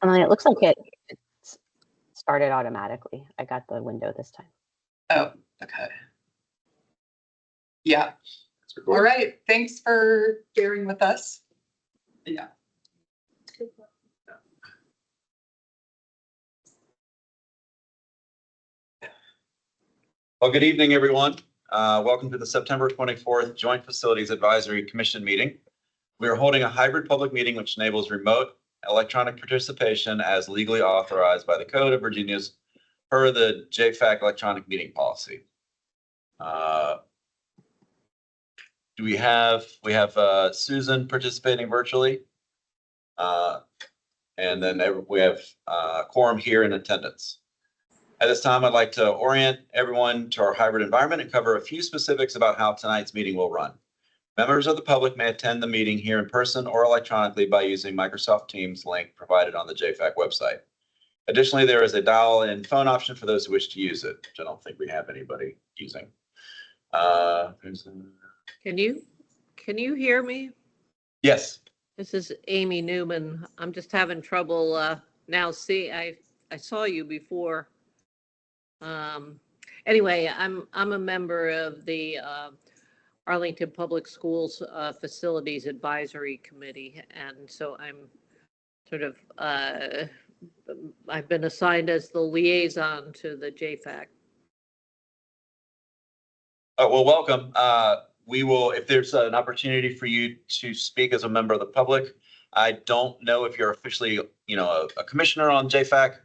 And then it looks like it started automatically. I got the window this time. Oh, okay. Yeah. All right. Thanks for bearing with us. Yeah. Well, good evening, everyone. Welcome to the September 24th Joint Facilities Advisory Commission meeting. We are holding a hybrid public meeting which enables remote electronic participation as legally authorized by the Code of Virginia's per the JFAC electronic meeting policy. We have Susan participating virtually. And then we have quorum here in attendance. At this time, I'd like to orient everyone to our hybrid environment and cover a few specifics about how tonight's meeting will run. Members of the public may attend the meeting here in person or electronically by using Microsoft Teams link provided on the JFAC website. Additionally, there is a dial-in phone option for those who wish to use it, which I don't think we have anybody using. Can you hear me? Yes. This is Amy Newman. I'm just having trouble now. See, I saw you before. Anyway, I'm a member of the Arlington Public Schools Facilities Advisory Committee, and so I'm sort of I've been assigned as the liaison to the JFAC. Oh, well, welcome. We will, if there's an opportunity for you to speak as a member of the public. I don't know if you're officially, a commissioner on JFAC.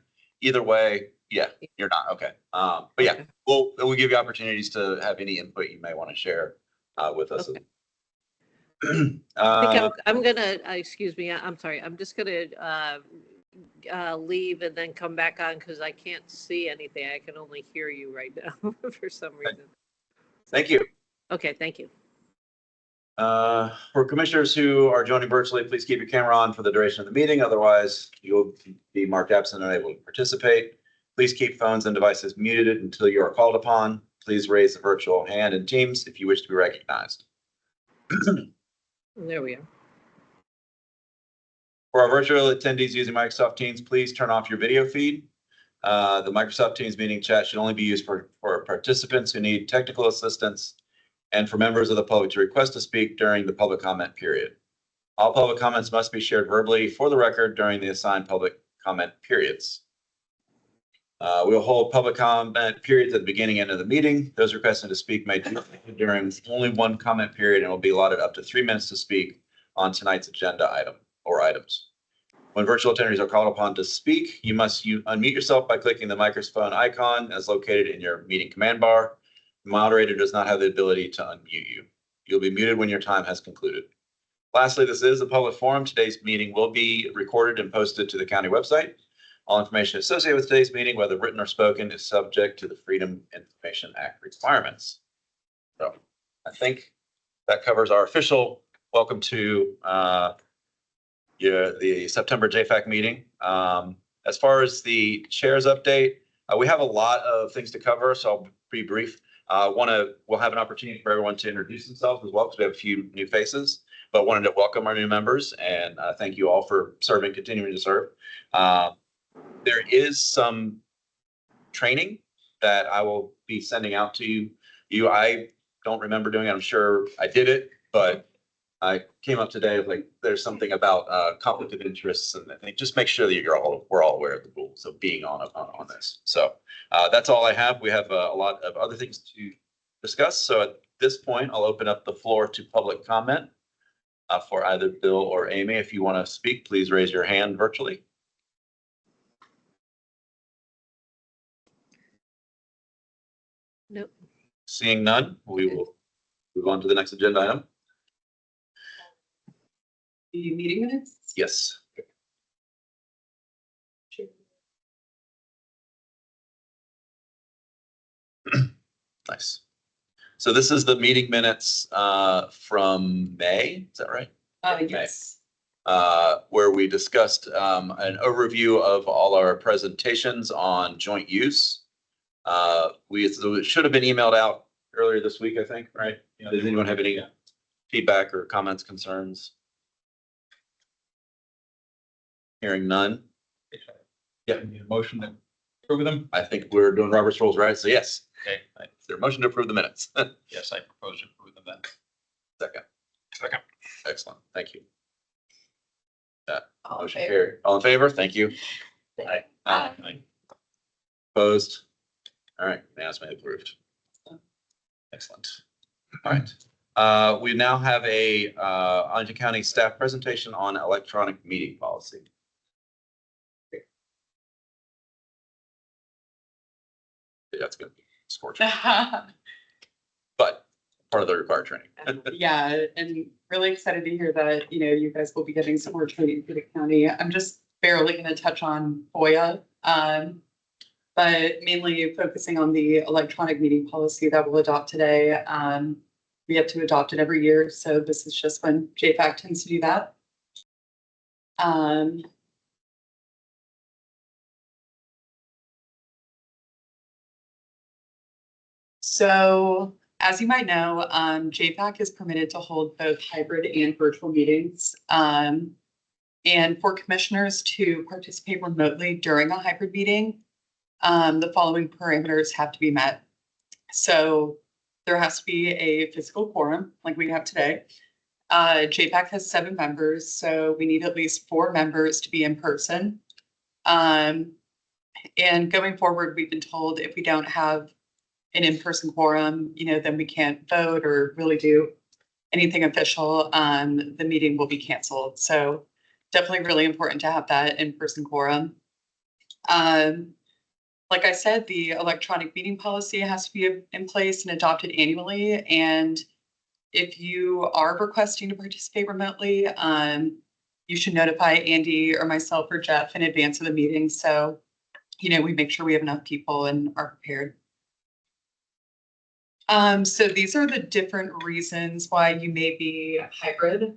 Either way, yeah, you're not. Okay. But yeah, we'll give you opportunities to have any input you may want to share with us. Okay. I think I'm gonna, excuse me, I'm sorry. I'm just gonna leave and then come back on because I can't see anything. I can only hear you right now for some reason. Thank you. Okay, thank you. For commissioners who are joining virtually, please keep your camera on for the duration of the meeting. Otherwise, you'll be marked absent and unable to participate. Please keep phones and devices muted until you are called upon. Please raise the virtual hand in Teams if you wish to be recognized. There we are. For our virtual attendees using Microsoft Teams, please turn off your video feed. The Microsoft Teams meeting chat should only be used for participants who need technical assistance and for members of the public to request to speak during the public comment period. All public comments must be shared verbally for the record during the assigned public comment periods. We'll hold public comment periods at the beginning and end of the meeting. Those requesting to speak may do during only one comment period and will be allotted up to 3 minutes to speak on tonight's agenda item or items. When virtual attendees are called upon to speak, you must unmute yourself by clicking the microphone icon as located in your meeting command bar. The moderator does not have the ability to unmute you. You'll be muted when your time has concluded. Lastly, this is a public forum. Today's meeting will be recorded and posted to the county website. All information associated with today's meeting, whether written or spoken, is subject to the Freedom Information Act requirements. So I think that covers our official welcome to the September JFAC meeting. As far as the chair's update, we have a lot of things to cover, so I'll be brief. We'll have an opportunity for everyone to introduce themselves as well, because we have a few new faces, but wanted to welcome our new members and thank you all for continuing to serve. There is some training that I will be sending out to you. I don't remember doing it. I'm sure I did it, but I came up today with there's something about conflict of interests, and I think just make sure that we're all aware of the rules of being on this. So that's all I have. We have a lot of other things to discuss. So at this point, I'll open up the floor to public comment for either Bill or Amy. If you want to speak, please raise your hand virtually. Nope. Seeing none, we will move on to the next agenda item. The meeting minutes? Yes. Nice. So this is the meeting minutes from May. Is that right? Yes. Where we discussed an overview of all our presentations on joint use. It should have been emailed out earlier this week, I think, right? Does anyone have any feedback or comments, concerns? Hearing none. Yeah. Need a motion to approve them? I think we're doing Robert's rules, right? So yes. Okay, Is there a motion to approve the minutes? yes, I propose to approve them then. Second. Second. Excellent. Thank you. All in Motion favor? carried. All in favor? Thank you. Aye. Aye. Opposed? All right, unanimously approved. Excellent. All right. We now have a Arlington County staff presentation on electronic meeting policy. That's good. Scorching, but part of the required training. Yeah, and really excited to hear that, you guys will be getting some more training for the county. I'm just barely going to touch on FOIA, but mainly focusing on the electronic meeting policy that we'll adopt today. We have to adopt it every year, so this is just when JFAC tends to do that. So as you might know, JFAC is permitted to hold both hybrid and virtual meetings. And for commissioners to participate remotely during a hybrid meeting, the following parameters have to be met. So there has to be a physical quorum like we have today. JFAC has 7 members, so we need at least 4 members to be in person. And going forward, we've been told if we don't have an in-person quorum, then we can't vote or really do anything official. The meeting will be canceled. So definitely really important to have that in-person quorum. Like I said, the electronic meeting policy has to be in place and adopted annually. And if you are requesting to participate remotely, you should notify Andy or myself or Jeff in advance of the meeting. So, we make sure we have enough people and are prepared. So these are the different reasons why you may be hybrid.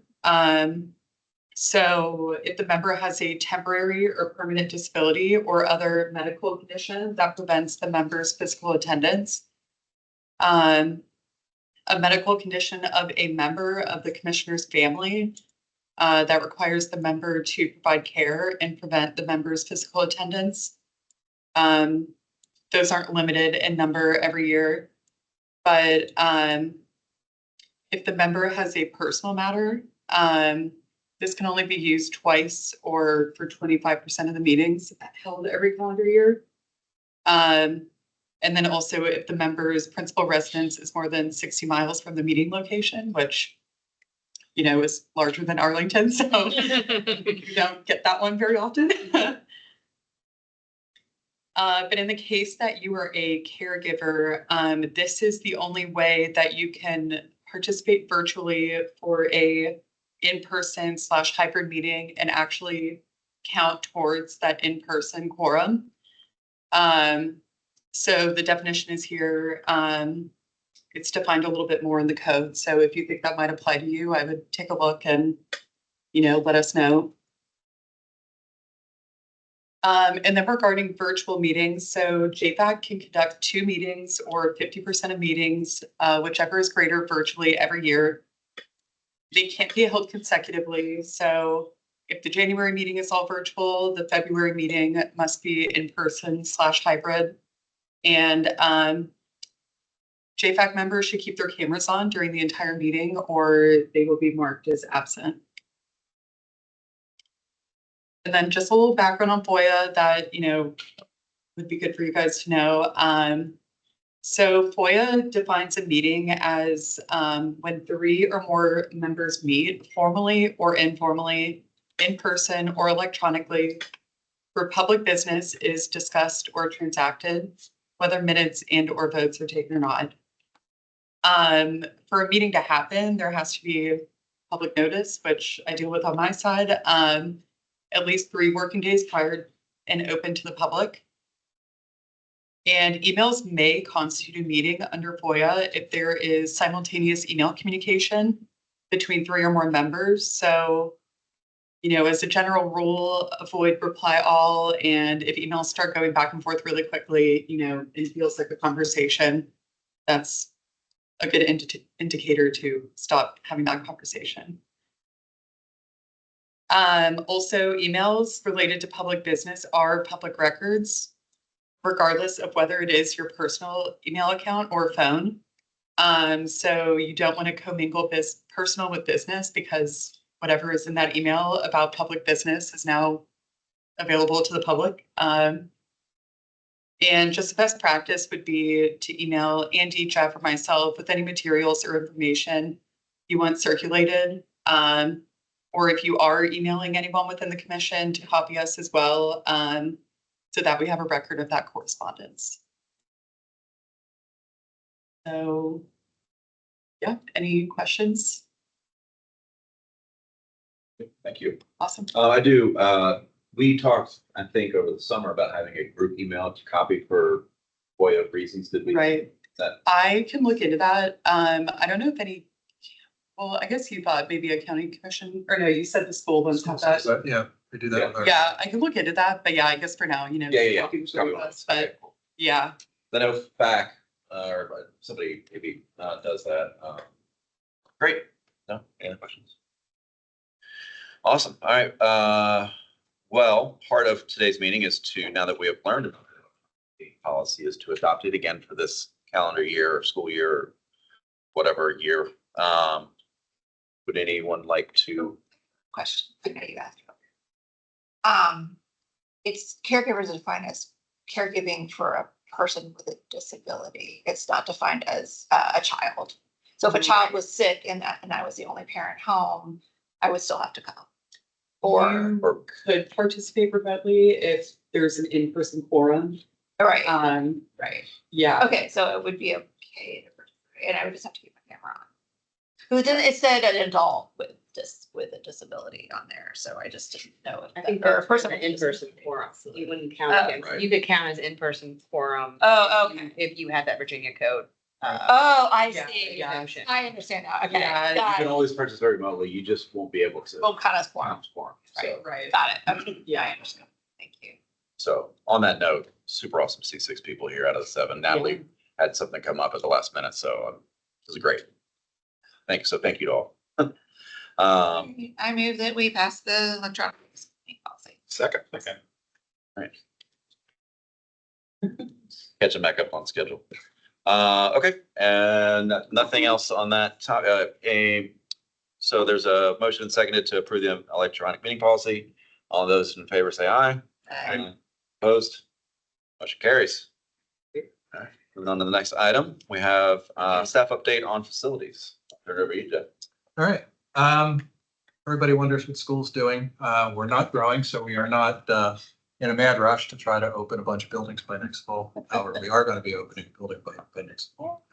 So if the member has a temporary or permanent disability or other medical condition that prevents the member's physical attendance, a medical condition of a member of the commissioner's family that requires the member to provide care and prevent the member's physical attendance. Those aren't limited in number every year, but if the member has a personal matter, this can only be used twice or for 25% of the meetings held every calendar year. And then also if the member's principal residence is more than 60 miles from the meeting location, which, is larger than Arlington. So you don't get that one very often. But in the case that you are a caregiver, this is the only way that you can participate virtually for a in-person / hybrid meeting and actually count towards that in-person quorum. So the definition is here. It's defined a little bit more in the code. So if you think that might apply to you, I would take a look and, let us know. And then regarding virtual meetings, so JFAC can conduct 2 meetings or 50% of meetings, whichever is greater virtually every year. They can't be held consecutively. So if the January meeting is all virtual, the February meeting must be in person / hybrid. And JFAC members should keep their cameras on during the entire meeting or they will be marked as absent. And then just a little background on FOIA that, would be good for you guys to know. So FOIA defines a meeting as when 3 or more members meet formally or informally, in person or electronically, where public business is discussed or transacted, whether minutes and or votes are taken or not. For a meeting to happen, there has to be public notice, which I deal with on my side. At least 3 working days prior and open to the public. And emails may constitute a meeting under FOIA if there is simultaneous email communication between 3 or more members. So, as a general rule, avoid reply all. And if emails start going back and forth really quickly, it feels like a conversation, that's a good indicator to stop having that conversation. Also, emails related to public business are public records, regardless of whether it is your personal email account or phone. So you don't want to commingle this personal with business because whatever is in that email about public business is now available to the public. And just the best practice would be to email Andy, Jeff, or myself with any materials or information you want circulated. Or if you are emailing anyone within the commission, to copy us as well, so that we have a record of that correspondence. So, yeah, any questions? Thank you. Awesome. I do. We talked, I think, over the summer about having a group email to copy for FOIA reasons. Did we? Right. That- I can look into that. I don't know if any, well, I guess you thought maybe a county commission, or no, you said the school ones have that. Yeah, we do that Yeah. with our. Yeah, I can look into that, but yeah, I guess for now, Yeah. talking Copy through one. this, but Okay, cool. yeah. Then if FAC or somebody maybe does that. Great. No, any other questions? Awesome. All right. Well, part of today's meeting is to, now that we have learned about the policy, is to adopt it again for this calendar year or school year, or whatever year. Would anyone like to? Question, I know you asked. It's caregivers are defined as caregiving for a person with a disability. It's not defined as a child. So if a child was sick and I was the only parent home, I would still have to come. Or, You could participate remotely if there's an in-person forum. right, Right, yeah. okay, so it would be okay to participate, and I would just have to keep my camera on. Because it said an adult with a disability on there, so I just didn't know. I think or a that's person an with a in-person disability. forum. You wouldn't Oh, count, it. right. You could count as in-person forum. Oh, okay. If you had that Virginia code. Oh, I Yeah, see. yeah. exemption. I understand now. Okay, Yeah, You got can it. always participate remotely. You just won't be able to. Well, kind of form. Form. Right. Right. Got it. Okay, yeah, I understand. Thank you. So on that note, super awesome to see 6 people here out of the 7. Natalie had something come up at the last minute, so this is great. Thanks. So thank you to all. I move that we pass the electronic policy. Second. Okay. Right. Catching back up on schedule. Okay, and nothing else on that topic. So there's a motion seconded to approve the electronic meeting policy. All those in favor say aye. Opposed? Motion carries. All right, moving on to the next item, we have staff update on facilities. Turn it over to you, Jeff. All right. Everybody wonders what school's doing. We're not growing, so we are not in a mad rush to try to open a bunch of buildings by next fall. However, we are going to be opening a building by next fall.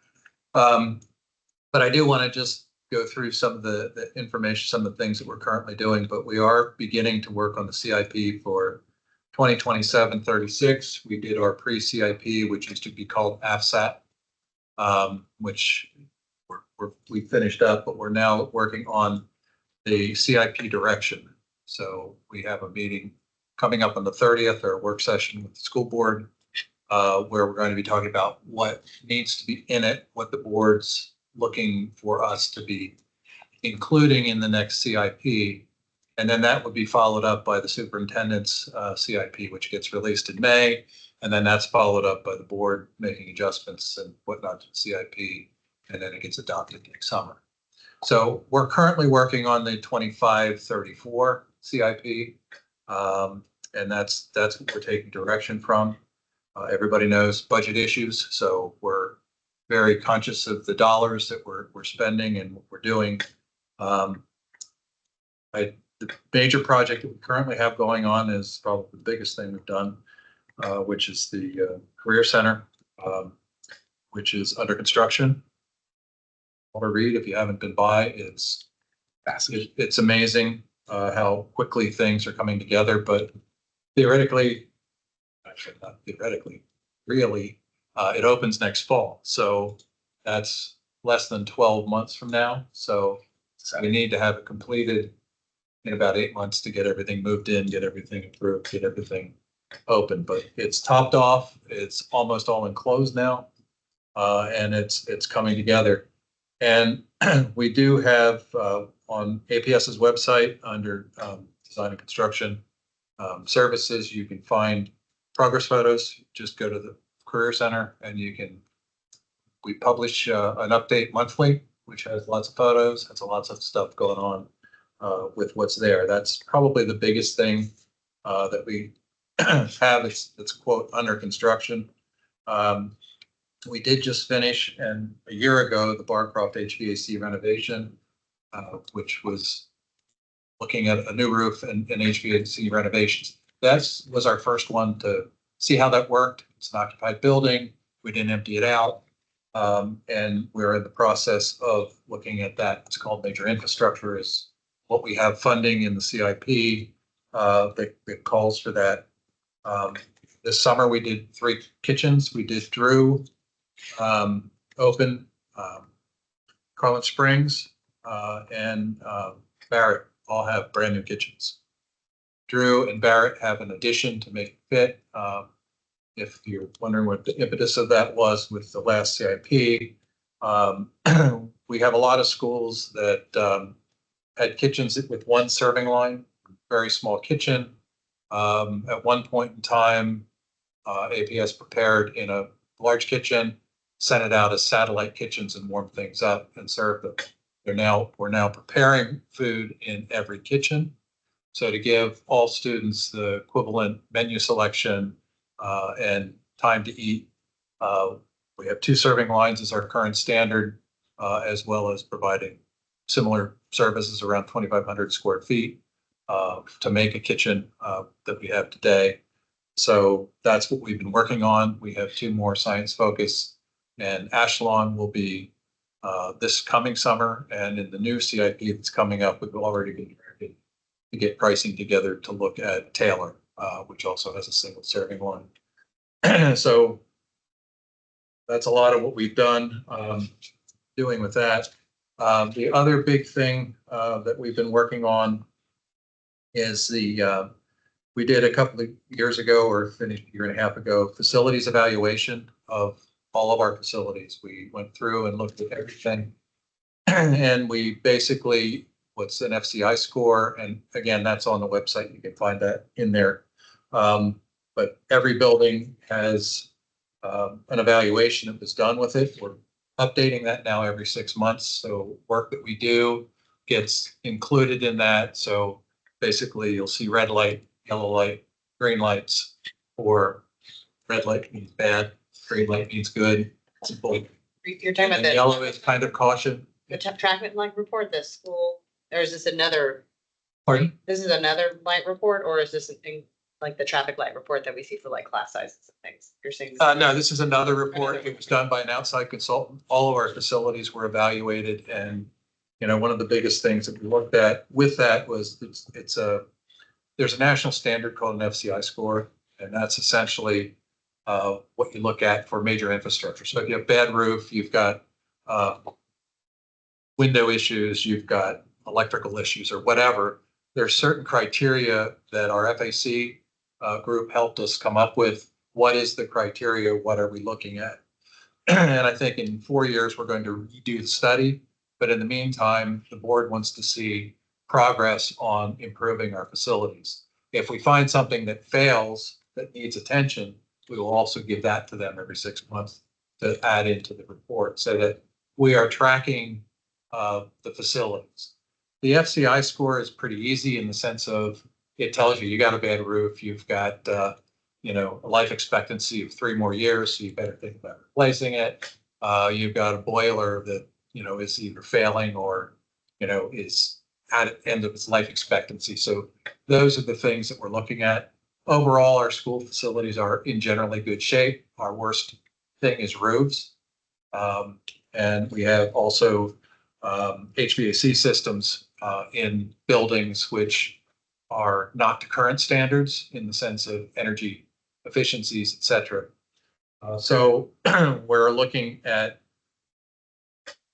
But I do want to just go through some of the information, some of the things that we're currently doing, but we are beginning to work on the CIP for 2027-36. We did our pre-CIP, which used to be called AFSAT, which we finished up, but we're now working on the CIP direction. So we have a meeting coming up on the 30th, or a work session with the school board, where we're going to be talking about what needs to be in it, what the board's looking for us to be including in the next CIP. And then that would be followed up by the superintendent's CIP, which gets released in May. And then that's followed up by the board making adjustments and whatnot to the CIP. And then it gets adopted next summer. So we're currently working on the 25-34 CIP. And that's what we're taking direction from. Everybody knows budget issues, so we're very conscious of the dollars that we're spending and what we're doing. The major project that we currently have going on is probably the biggest thing we've done, which is the Career Center, which is under construction. Walter Reed, if you haven't been by, it's amazing how quickly things are coming together, but theoretically, actually not theoretically, really, it opens next fall. So that's less than 12 months from now. So we need to have it completed in about 8 months to get everything moved in, get everything approved, get everything open. But it's topped off. It's almost all enclosed now, and it's coming together. And we do have on APS's website under design and construction services. You can find progress photos. Just go to the Career Center and we publish an update monthly, which has lots of photos, has lots of stuff going on with what's there. That's probably the biggest thing that we have. It's quote under construction. We did just finish, and a year ago, the Barcroft HVAC renovation, which was looking at a new roof and HVAC renovations. That was our first one to see how that worked. It's an occupied building. We didn't empty it out. And we're in the process of looking at that. It's called major infrastructure, is what we have funding in the CIP that calls for that. This summer, we did 3 kitchens. We did Drew, Open, Carlin Springs, and Barrett all have brand new kitchens. Drew and Barrett have an addition to make it fit. If you're wondering what the impetus of that was with the last CIP, we have a lot of schools that had kitchens with one serving line, very small kitchen. At one point in time, APS prepared in a large kitchen, sent it out as satellite kitchens and warmed things up and served them. We're now preparing food in every kitchen. So to give all students the equivalent menu selection and time to eat, we have 2 serving lines as our current standard, as well as providing similar services around 2,500 square feet to make a kitchen that we have today. So that's what we've been working on. We have 2 more science focus, and Ashlon will be this coming summer, and in the new CIP that's coming up, we've already been trying to get pricing together to look at Taylor, which also has a single serving line. So that's a lot of what we've done doing with that. The other big thing that we've been working on is we did a couple of years ago, or finished a year and a half ago, facilities evaluation of all of our facilities. We went through and looked at everything. And we basically, what's an FCI score? And again, that's on the website. You can find that in there. But every building has an evaluation that was done with it. We're updating that now every 6 months. So work that we do gets included in that. So basically you'll see red light, yellow light, green lights, or red light means bad, green light means good. You're talking about And yellow is kind of caution. the traffic light report, the school, or is this another, Pardon? this is another light report, or is this like the traffic light report that we see for like class sizes and things? You're saying? No, this is another report. It was done by an outside consultant. All of our facilities were evaluated, and one of the biggest things that we looked at with that was there's a national standard called an FCI score, and that's essentially what you look at for major infrastructure. So if you have bad roof, you've got window issues, you've got electrical issues or whatever, there's certain criteria that our FAC group helped us come up with. What is the criteria? What are we looking at? And I think in 4 years, we're going to redo the study. But in the meantime, the board wants to see progress on improving our facilities. If we find something that fails, that needs attention, we will also give that to them every 6 months to add into the report so that we are tracking the facilities. The FCI score is pretty easy in the sense of it tells you got a bad roof, you've got a life expectancy of 3 more years, so you better think about replacing it. You've got a boiler that is either failing or is at the end of its life expectancy. So those are the things that we're looking at. Overall, our school facilities are in generally good shape. Our worst thing is roofs. And we have also HVAC systems in buildings which are not to current standards in the sense of energy efficiencies, et cetera. So we're looking at,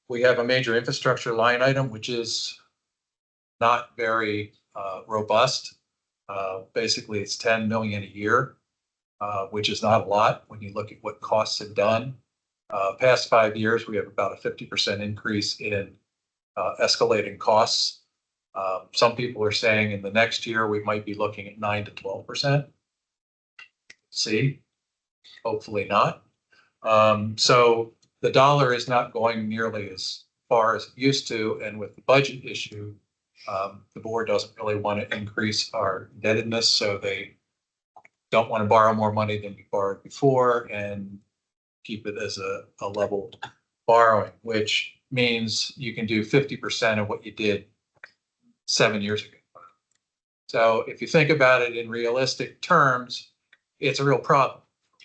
we have a major infrastructure line item, which is not very robust. Basically, it's 10 million a year, which is not a lot when you look at what costs have done. Past 5 years, we have about a 50% increase in escalating costs. Some people are saying in the next year, we might be looking at 9 to 12%. See, hopefully not. So the dollar is not going nearly as far as it used to, and with the budget issue, the board doesn't really want to increase our indebtedness, so they don't want to borrow more money than we borrowed before and keep it as a level borrowing, which means you can do 50% of what you did 7 years ago. So if you think about it in realistic terms, it's a real problem.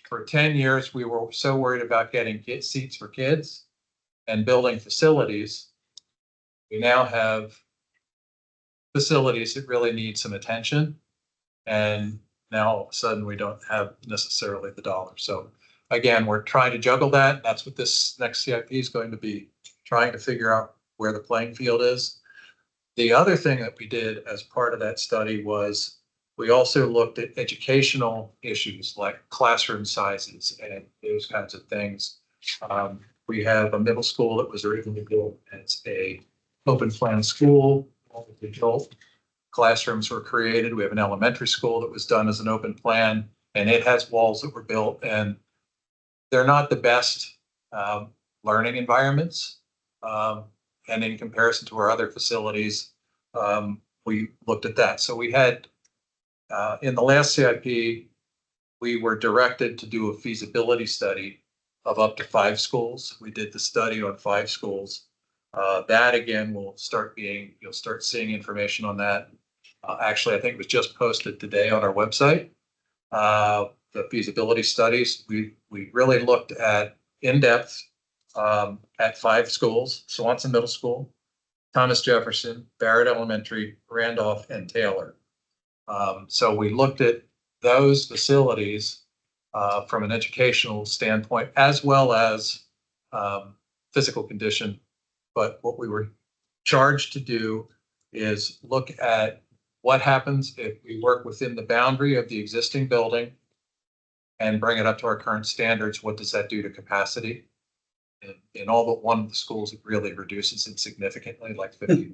For 10 years, we were so worried about getting seats for kids and building facilities. We now have facilities that really need some attention. And now all of a sudden we don't have necessarily the dollar. So again, we're trying to juggle that. That's what this next CIP is going to be, trying to figure out where the playing field is. The other thing that we did as part of that study was we also looked at educational issues like classroom sizes and those kinds of things. We have a middle school that was originally built as a open plan school. All the adult classrooms were created. We have an elementary school that was done as an open plan, and it has walls that were built, and they're not the best learning environments. And in comparison to our other facilities, we looked at that. So we had, in the last CIP, we were directed to do a feasibility study of up to 5 schools. We did the study on 5 schools. That again will start being, you'll start seeing information on that. Actually, I think it was just posted today on our website. The feasibility studies, we really looked at in-depth at 5 schools: Swanson Middle School, Thomas Jefferson, Barrett Elementary, Randolph, and Taylor. So we looked at those facilities from an educational standpoint, as well as physical condition. But what we were charged to do is look at what happens if we work within the boundary of the existing building and bring it up to our current standards. What does that do to capacity? In all but one of the schools, it really reduces it significantly, like 50%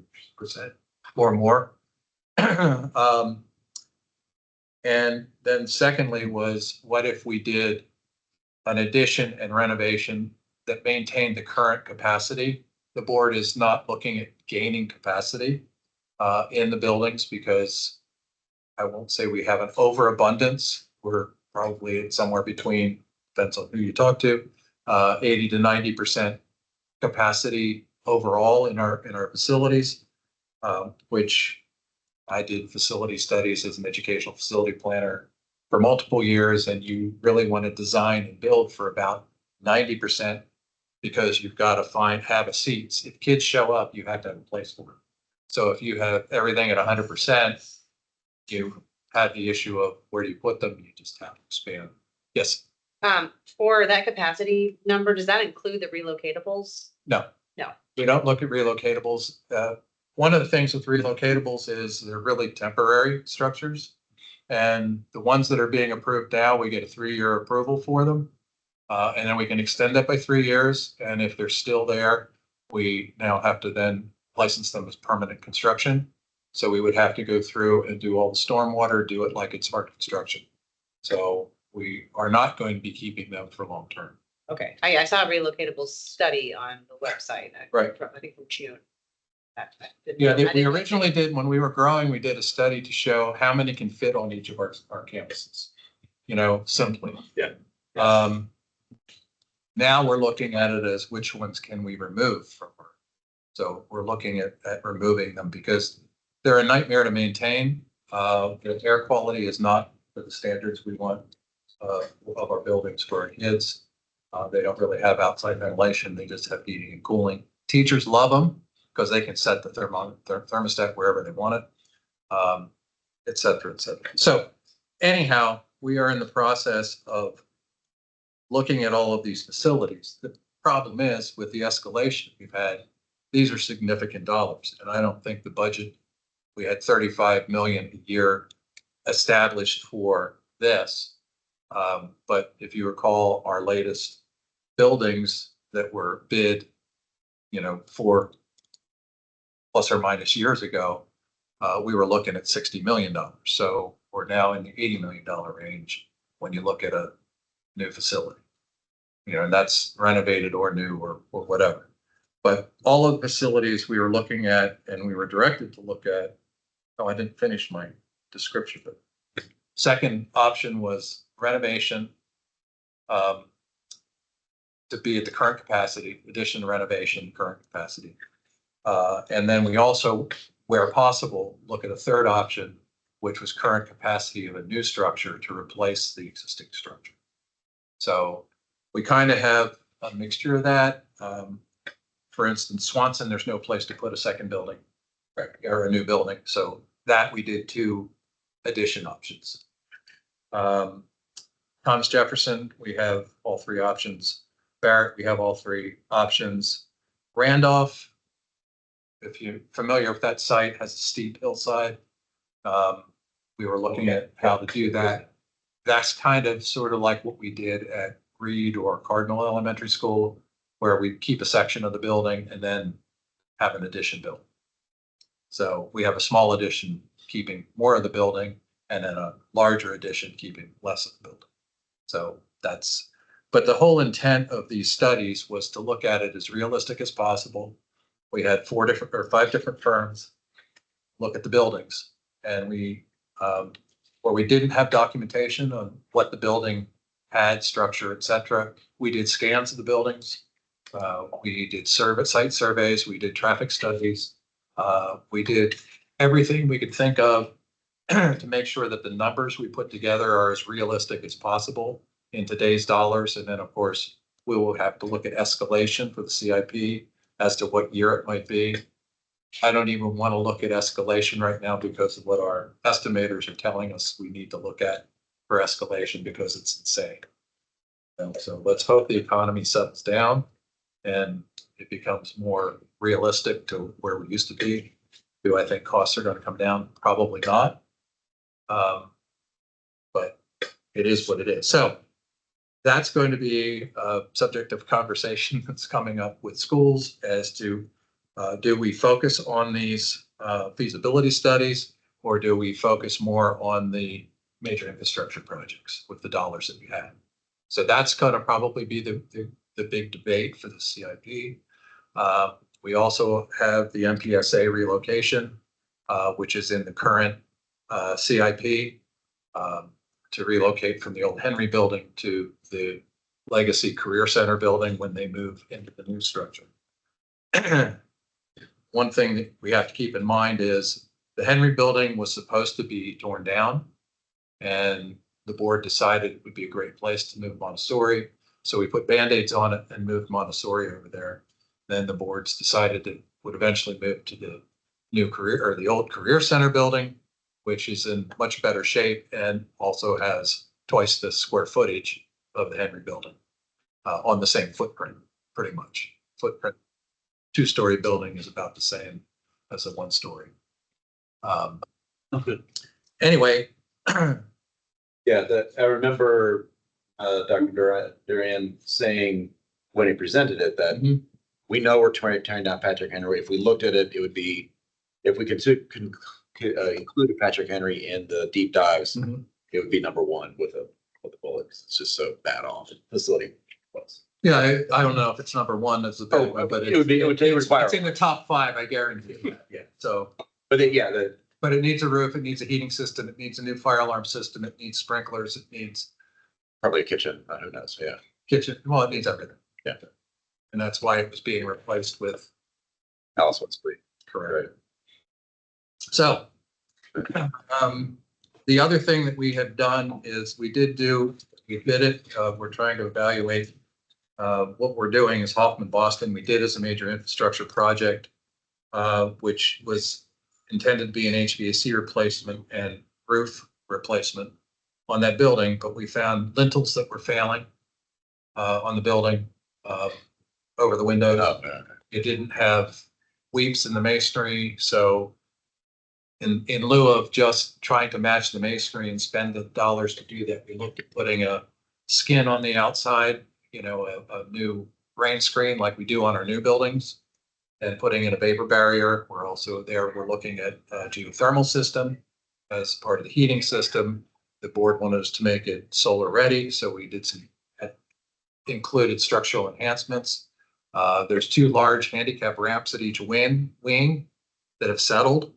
or more. And then secondly was, what if we did an addition and renovation that maintained the current capacity? The board is not looking at gaining capacity in the buildings, because I won't say we have an overabundance. We're probably at somewhere between, depends on who you talk to, 80 to 90% capacity overall in our facilities, which I did facility studies as an educational facility planner for multiple years, and you really want to design and build for about 90%, because you've got to have a seats. If kids show up, you have to have a place for them. So if you have everything at 100%, you have the issue of where do you put them? You just have to expand. Yes. For that capacity number, does that include the relocatables? No. No. We don't look at relocatables. One of the things with relocatables is they're really temporary structures. And the ones that are being approved now, we get a 3-year approval for them. And then we can extend that by 3 years. And if they're still there, we now have to then license them as permanent construction. So we would have to go through and do all the stormwater, do it like it's hard construction. So we are not going to be keeping them for long term. Okay, I saw a relocatable study on the website. Right. I think from June. Yeah, we originally did, when we were growing, we did a study to show how many can fit on each of our campuses, simply. Yeah. Now we're looking at it as which ones can we remove from her. So we're looking at removing them because they're a nightmare to maintain. The air quality is not for the standards we want of our buildings for our kids. They don't really have outside ventilation. They just have heating and cooling. Teachers love them because they can set the thermostat wherever they want it, et cetera, et cetera. So anyhow, we are in the process of looking at all of these facilities. The problem is with the escalation we've had, these are significant dollars. And I don't think the budget, we had 35 million a year established for this. But if you recall our latest buildings that were bid, 4 plus or minus years ago, we were looking at $60 million. So we're now in the $80 million range when you look at a new facility. You know, and that's renovated or new or whatever. But all of the facilities we were looking at and we were directed to look at, oh, I didn't finish my description, but second option was renovation to be at the current capacity, addition renovation, current capacity. And then we also, where possible, look at a third option, which was current capacity of a new structure to replace the existing structure. So we kind of have a mixture of that. For instance, Swanson, there's no place to put a second building or a new building. So that we did 2 addition options. Thomas Jefferson, we have all 3 options. Barrett, we have all 3 options. Randolph, if you're familiar with that site, has a steep hillside. We were looking at how to do that. That's kind of sort of like what we did at Reed or Cardinal Elementary School, where we keep a section of the building and then have an addition built. So we have a small addition keeping more of the building and then a larger addition keeping less of the building. So that's, but the whole intent of these studies was to look at it as realistic as possible. We had 4 different or 5 different firms look at the buildings, and we, where we didn't have documentation on what the building had, structure, et cetera, we did scans of the buildings. We did site surveys, we did traffic studies. We did everything we could think of to make sure that the numbers we put together are as realistic as possible in today's dollars. And then, of course, we will have to look at escalation for the CIP as to what year it might be. I don't even want to look at escalation right now because of what our estimators are telling us we need to look at for escalation, because it's insane. So let's hope the economy settles down and it becomes more realistic to where we used to be. Do I think costs are going to come down? Probably not. But it is what it is. So that's going to be a subject of conversation that's coming up with schools as to do we focus on these feasibility studies, or do we focus more on the major infrastructure projects with the dollars that we have? So that's going to probably be the big debate for the CIP. We also have the MPSA relocation, which is in the current CIP, to relocate from the old Henry building to the Legacy Career Center building when they move into the new structure. One thing that we have to keep in mind is the Henry building was supposed to be torn down, and the board decided it would be a great place to move Montessori. So we put Band-Aids on it and moved Montessori over there. Then the boards decided it would eventually move to the new career, or the old Career Center building, which is in much better shape and also has twice the square footage of the Henry building on the same footprint, pretty much. Footprint, 2-story building is about the same as a 1-story. Anyway. Yeah, I remember Dr. Duran saying when he presented it that we know we're tearing down Patrick Henry. If we looked at it, it would be, if we could include Patrick Henry in the deep dives, it would be number 1 with the bullets. It's just so bad off facility was. Yeah, I don't know if it's number 1 as a bad one, but it would take it's in the top 5, I guarantee you. Yeah. So, but but it needs a roof, it needs a heating system, it needs a new fire alarm system, it needs sprinklers, it needs probably a kitchen. Who knows? Yeah. kitchen. Well, it needs everything. Yeah. And that's why it was being replaced with. Alice Woods, please. Correct. So, the other thing that we have done is we did it. We're trying to evaluate what we're doing is Hoffman Boston. We did as a major infrastructure project, which was intended to be an HVAC replacement and roof replacement on that building, but we found lintels that were failing on the building over the windows. Oh, okay. It didn't have weeps in the masonry, so in lieu of just trying to match the masonry and spend the dollars to do that, we looked at putting a skin on the outside, a new rain screen like we do on our new buildings. and putting in a vapor barrier. We're also there, we're looking at a geothermal system as part of the heating system. The board wanted us to make it solar ready, so we did some included structural enhancements. There's 2 large handicap ramps at each wing that have settled.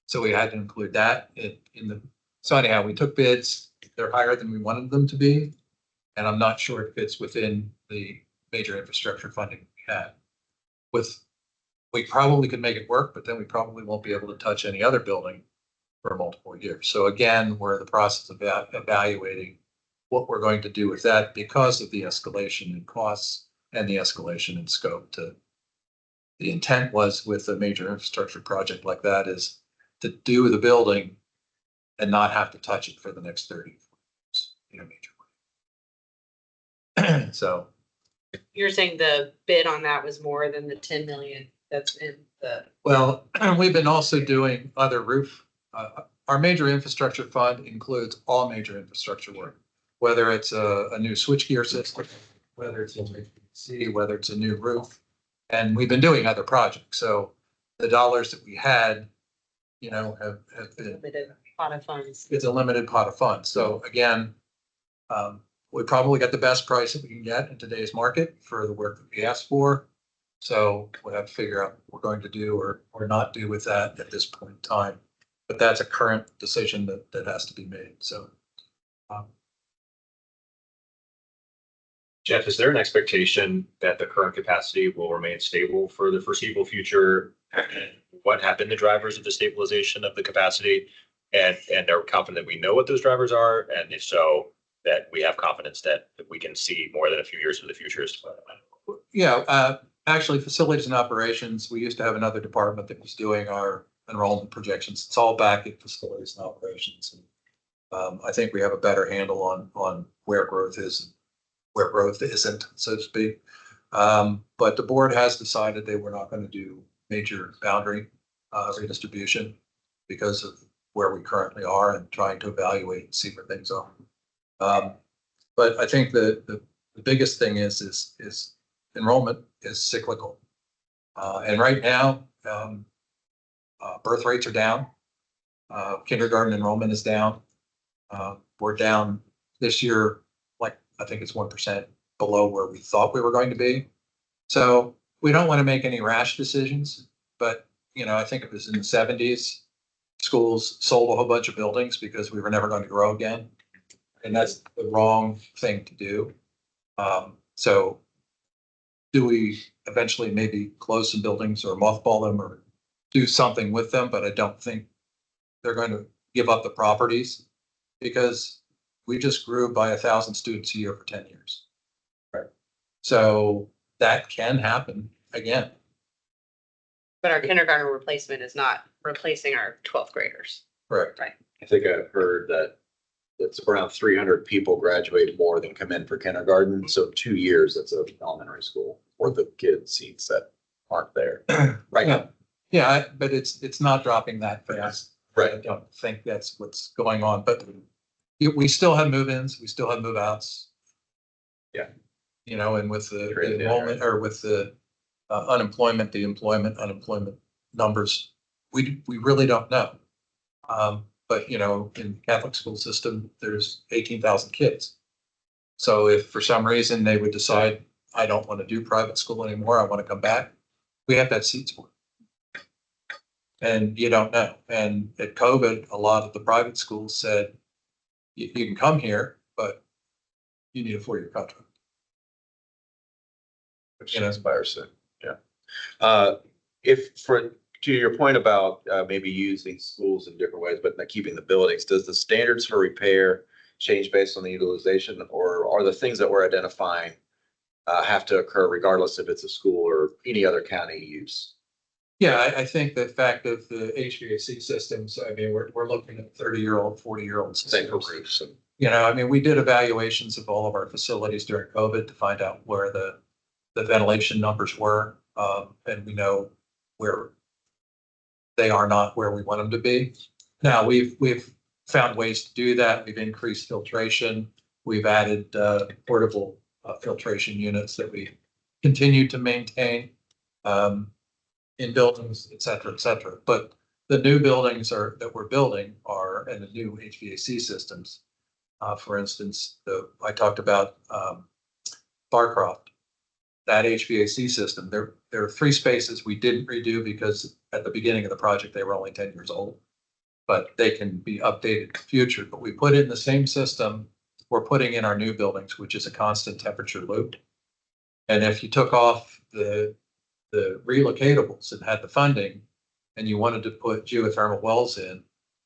So we had to include that in the, so anyhow, we took bids. They're higher than we wanted them to be. And I'm not sure it fits within the major infrastructure funding we had. We probably could make it work, but then we probably won't be able to touch any other building for multiple years. So again, we're in the process of evaluating what we're going to do with that because of the escalation in costs and the escalation in scope. The intent was with a major infrastructure project like that is to do the building and not have to touch it for the next 30 years in a major way. So You're saying the bid on that was more than the 10 million that's in the, well, we've been also doing other roof. Our major infrastructure fund includes all major infrastructure work, whether it's a new switchgear system, whether it's a HVAC, whether it's a new roof. And we've been doing other projects. So the dollars that we had, you know, have been, limited pot of funds. it's a limited pot of funds. So again, we probably got the best price that we can get in today's market for the work that we asked for. So we'll have to figure out what we're going to do or not do with that at this point in time. But that's a current decision that has to be made. So. Jeff, is there an expectation that the current capacity will remain stable for the foreseeable future? What have been the drivers of the stabilization of the capacity? And are we confident that we know what those drivers are? And if so, that we have confidence that we can see more than a few years in the future? Yeah, actually, facilities and operations, we used to have another department that was doing our enrollment projections. It's all back at facilities and operations. And I think we have a better handle on where growth is, where growth isn't, so to speak. But the board has decided they were not going to do major boundary redistribution because of where we currently are and trying to evaluate and see where things are. But I think the biggest thing is enrollment is cyclical. And right now, birth rates are down. Kindergarten enrollment is down. We're down this year, like I think it's 1% below where we thought we were going to be. So we don't want to make any rash decisions, but you know, I think it was in the 70s, schools sold a whole bunch of buildings because we were never going to grow again. And that's the wrong thing to do. So do we eventually maybe close some buildings or mothball them or do something with them? But I don't think they're going to give up the properties because we just grew by 1,000 students a year for 10 years. Right. So that can happen again. But our kindergarten replacement is not replacing our 12th graders. Correct. Right. I think I've heard that it's around 300 people graduate more than come in for kindergarten. So 2 years, that's an elementary school worth of kids seats that aren't there right now. Yeah, but it's not dropping that fast. Right. I don't think that's what's going on, but we still have move-ins, we still have move-outs. Yeah. You know, and with the Trade enrollment or with the unemployment, the unemployment numbers, we really don't know. But you know, in Catholic school system, there's 18,000 kids. So if for some reason they would decide, I don't want to do private school anymore, I want to come back, we have to have seats for it. And you don't know. And at COVID, a lot of the private schools said, you can come here, but you need a 4-year contract. Which expires soon. Yeah. If to your point about maybe using schools in different ways, but not keeping the buildings, does the standards for repair change based on the utilization, or are the things that we're identifying have to occur regardless if it's a school or any other county use? Yeah, I think the fact of the HVAC systems, I mean, we're looking at 30-year-old, 40-year-old. Same for roofs. And You know, I mean, we did evaluations of all of our facilities during COVID to find out where the ventilation numbers were. And we know where they are not where we want them to be. Now, we've found ways to do that. We've increased filtration. We've added portable filtration units that we continue to maintain. in buildings, et cetera, et cetera. But the new buildings that we're building and the new HVAC systems. For instance, I talked about Barcroft, that HVAC system. There are 3 spaces we didn't redo because at the beginning of the project, they were only 10 years old. But they can be updated in the future. But we put in the same system we're putting in our new buildings, which is a constant temperature loop. And if you took off the relocatables and had the funding and you wanted to put geothermal wells in,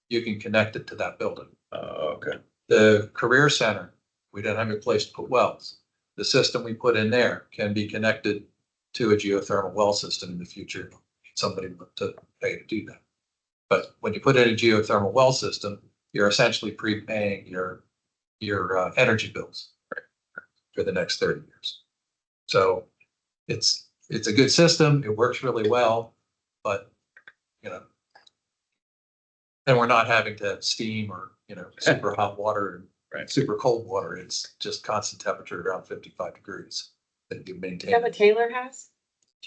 you can connect it to that building. Okay. The career center, we don't have a place to put wells. The system we put in there can be connected to a geothermal well system in the future. Somebody to pay to do that. But when you put in a geothermal well system, you're essentially prepaying your energy bills for the next 30 years. So it's a good system. It works really well, but and we're not having to have steam or super hot water and super cold water. It's just constant temperature around 55 degrees that you maintain. Is that what Taylor has?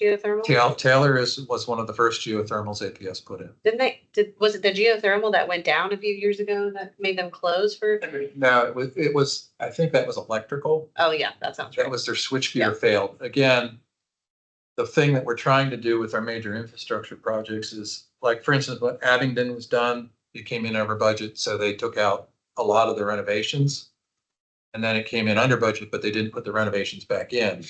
Geothermal? Taylor was one of the first geothermals APS put in. Was it the geothermal that went down a few years ago that made them close for? No, it was, I think that was electrical. Oh, yeah, that sounds That right. was their switchgear failed. Again, the thing that we're trying to do with our major infrastructure projects is, like, for instance, what Abingdon was done, it came in over budget, so they took out a lot of the renovations. And then it came in under budget, but they didn't put the renovations back in.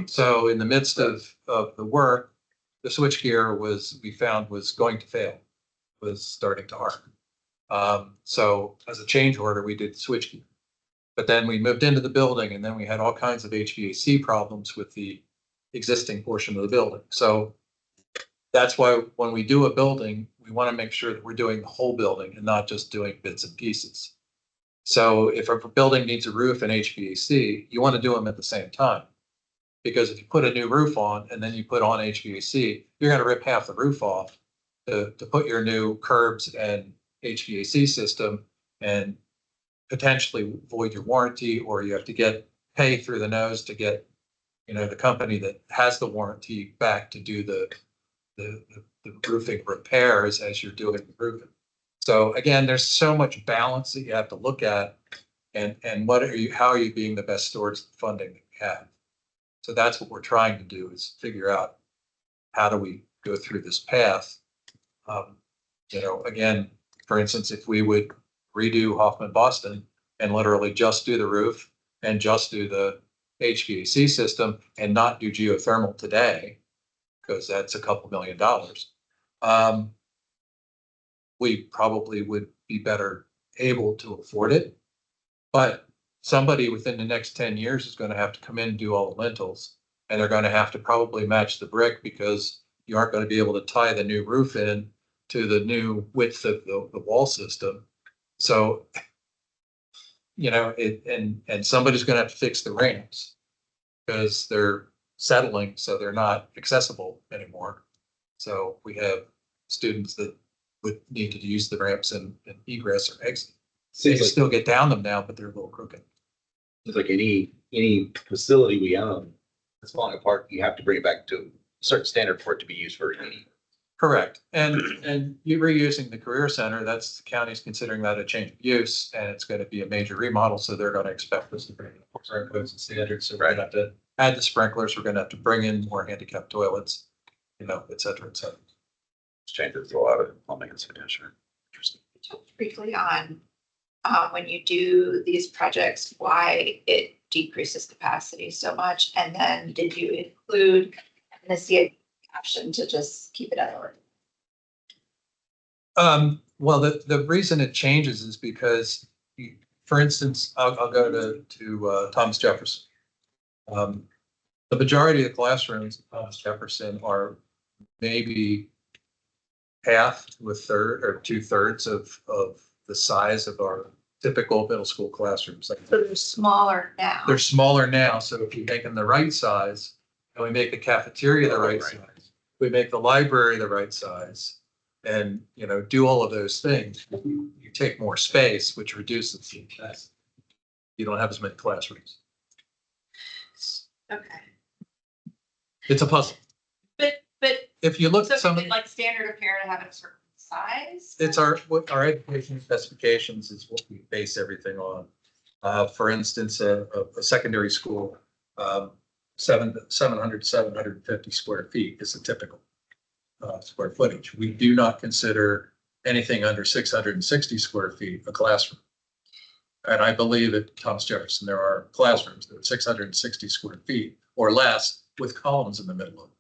So in the midst of the work, the switchgear we found was going to fail, was starting to harden. So as a change order, we did switchgear. But then we moved into the building and then we had all kinds of HVAC problems with the existing portion of the building. So that's why when we do a building, we want to make sure that we're doing the whole building and not just doing bits and pieces. So if a building needs a roof and HVAC, you want to do them at the same time. Because if you put a new roof on and then you put on HVAC, you're going to rip half the roof off to put your new curbs and HVAC system and potentially void your warranty, or you have to pay through the nose to get, the company that has the warranty back to do the roofing repairs as you're doing the roofing. So again, there's so much balance that you have to look at, and how are you being the best stewards of the funding that we have? So that's what we're trying to do, is figure out how do we go through this path. Again, for instance, if we would redo Hoffman Boston and literally just do the roof and just do the HVAC system and not do geothermal today, because that's a couple $1 million, we probably would be better able to afford it. But somebody within the next 10 years is going to have to come in and do all the lintels, and they're going to have to probably match the brick, because you aren't going to be able to tie the new roof in to the new width of the wall system. So, and somebody's going to have to fix the ramps because they're settling, so they're not accessible anymore. So we have students that would need to use the ramps and egress or exit. They can still get down them now, but they're a little crooked. It's like any facility we own that's falling apart, you have to bring it back to a certain standard for it to be used for any. Correct. And you reusing the career center, that's, the county's considering that a change of et and it's going to be a major remodel. So they're going to expect us to bring in certain codes and standards. So we're going to have to add the sprinklers. We're going to have to bring in more handicap toilets, et cetera, et cetera. Changes a lot of plumbing and sanitary. Interesting. Briefly on when you do these projects, why it decreases capacity so much, and then did you include in the CIP option to just keep it at order? Well, the reason it changes is because, for instance, I'll go to Thomas Jefferson. The majority of the classrooms at Thomas Jefferson are maybe half to a third or 2/3 of the size of our typical middle school classrooms. So they're smaller now. They're smaller now. So if you make them the right size, and we make the cafeteria the right size, we make the library the right size, and do all of those things, you take more space, which reduces the capacity. You don't have as many classrooms. Okay. It's a puzzle. But if you look So at some, is it like standard of care to have it a certain size? it's what our education specifications is what we base everything on. For instance, a secondary school, 750 square feet is a typical square footage. We do not consider anything under 660 square feet a classroom. And I believe at Thomas Jefferson, there are classrooms that are 660 square feet or less with columns in the middle of them.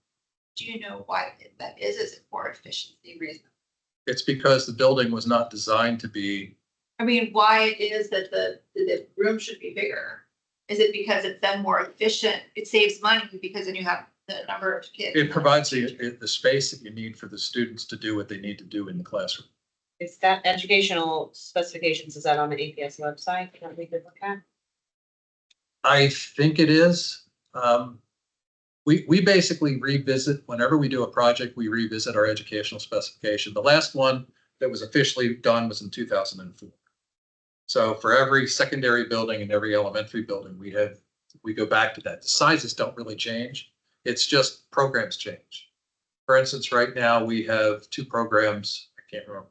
Do you know why that is? Is it for efficiency reasons? It's because the building was not designed to be, I mean, why it is that the room should be bigger? Is it because it's then more efficient? It saves money because then you have the number of kids. it provides the space that you need for the students to do what they need to do in the classroom. Is that educational specifications, is that on the APS website that we could look at? I think it is. We basically revisit, whenever we do a project, we revisit our educational specification. The last one that was officially done was in 2004. So for every secondary building and every elementary building, we go back to that. The sizes don't really change. It's just programs change. For instance, right now we have 2 programs. I can't remember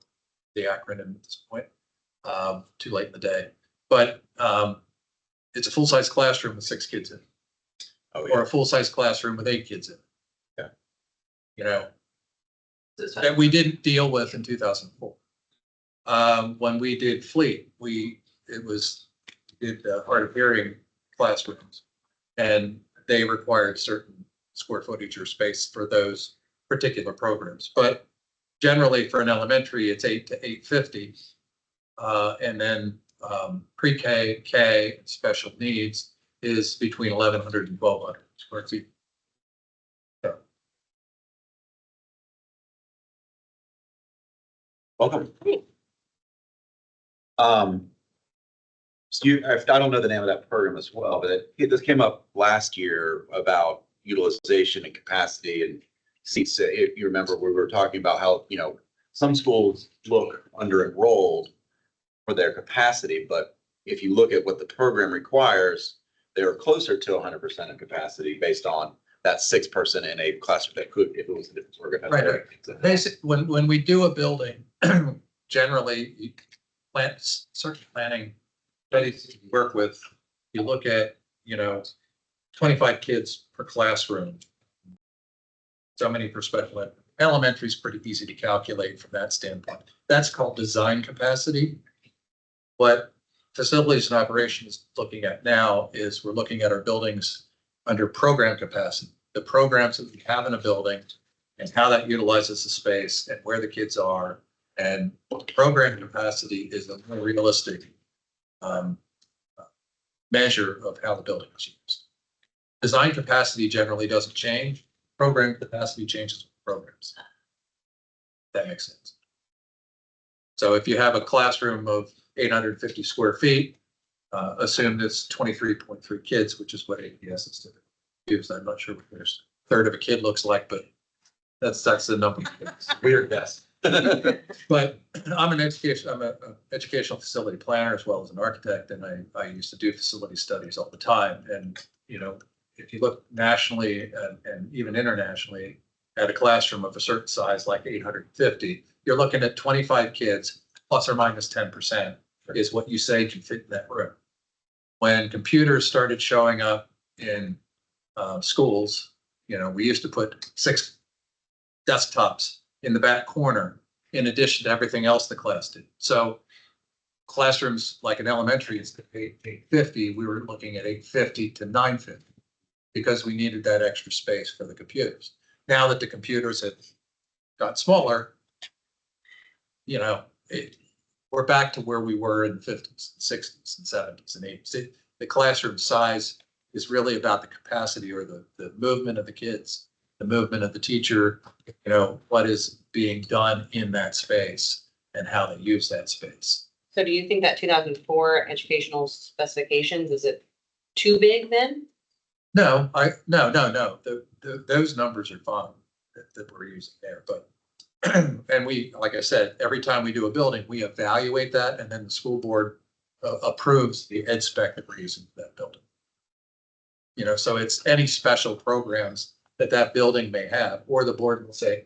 the acronym at this point. Too late in the day, but it's a full-size classroom with 6 kids in it. Oh, Or a full-size classroom with 8 kids in it. Yeah. You know, So that we didn't deal with in 2004. When we did Fleet, we did hard of hearing classrooms, and they required certain square footage or space for those particular programs. But generally, for an elementary, it's 8 to 850, and then pre-K, K, and special needs is between 1,100 and 1,200 square feet. So, Welcome. So I don't know the name of that program as well, but this came up last year about utilization and capacity and seats. If you remember, we were talking about how, some schools look under enrolled for their capacity, but if you look at what the program requires, they're closer to 100% of capacity based on that 6 person in a classroom that could, if it was a different program. Right. When we do a building, generally you certain planning studies you work with, you look at, 25 kids per classroom. So many per special ed. Elementary is pretty easy to calculate from that standpoint. That's called design capacity. What facilities and operations is looking at now is we're looking at our buildings under program capacity, the programs that we have in a building and how that utilizes the space and where the kids are. And program capacity is a more realistic measure of how the building is used. Design capacity generally doesn't change. Program capacity changes with programs. That makes sense. So if you have a classroom of 850 square feet, assume it's 23.3 kids, which is what APS is typically used. I'm not sure what a third of a kid looks like, but that's the number. Weird guess. But I'm an educational facility planner as well as an architect, and I used to do facility studies all the time. And, if you look nationally and even internationally at a classroom of a certain size, like 850, you're looking at 25 kids plus or minus 10% is what you say can fit in that room. When computers started showing up in schools, we used to put 6 desktops in the back corner in addition to everything else the class did. So classrooms like an elementary is 850, we were looking at 850 to 950 because we needed that extra space for the computers. Now that the computers have got smaller, we're back to where we were in the 50s, 60s, and 70s, and 80s. The classroom size is really about the capacity or the movement of the kids, the movement of the teacher, what is being done in that space and how they use that space. So do you think that 2004 educational specifications, is it too big then? No. Those numbers are fine that we're using there, but and we, like I said, every time we do a building, we evaluate that, and then the school board approves the ed spec that we're using for that building. So it's any special programs that building may have, or the board will say,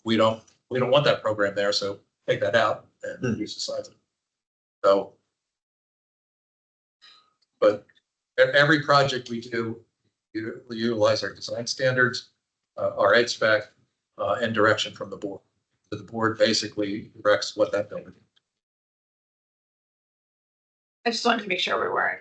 we don't want that program there, so take that out and reduce the size of it. So. But every project we do, we utilize our design standards, our HVAC, and direction from the board. So the board basically directs what that building. I just wanted to make sure we weren't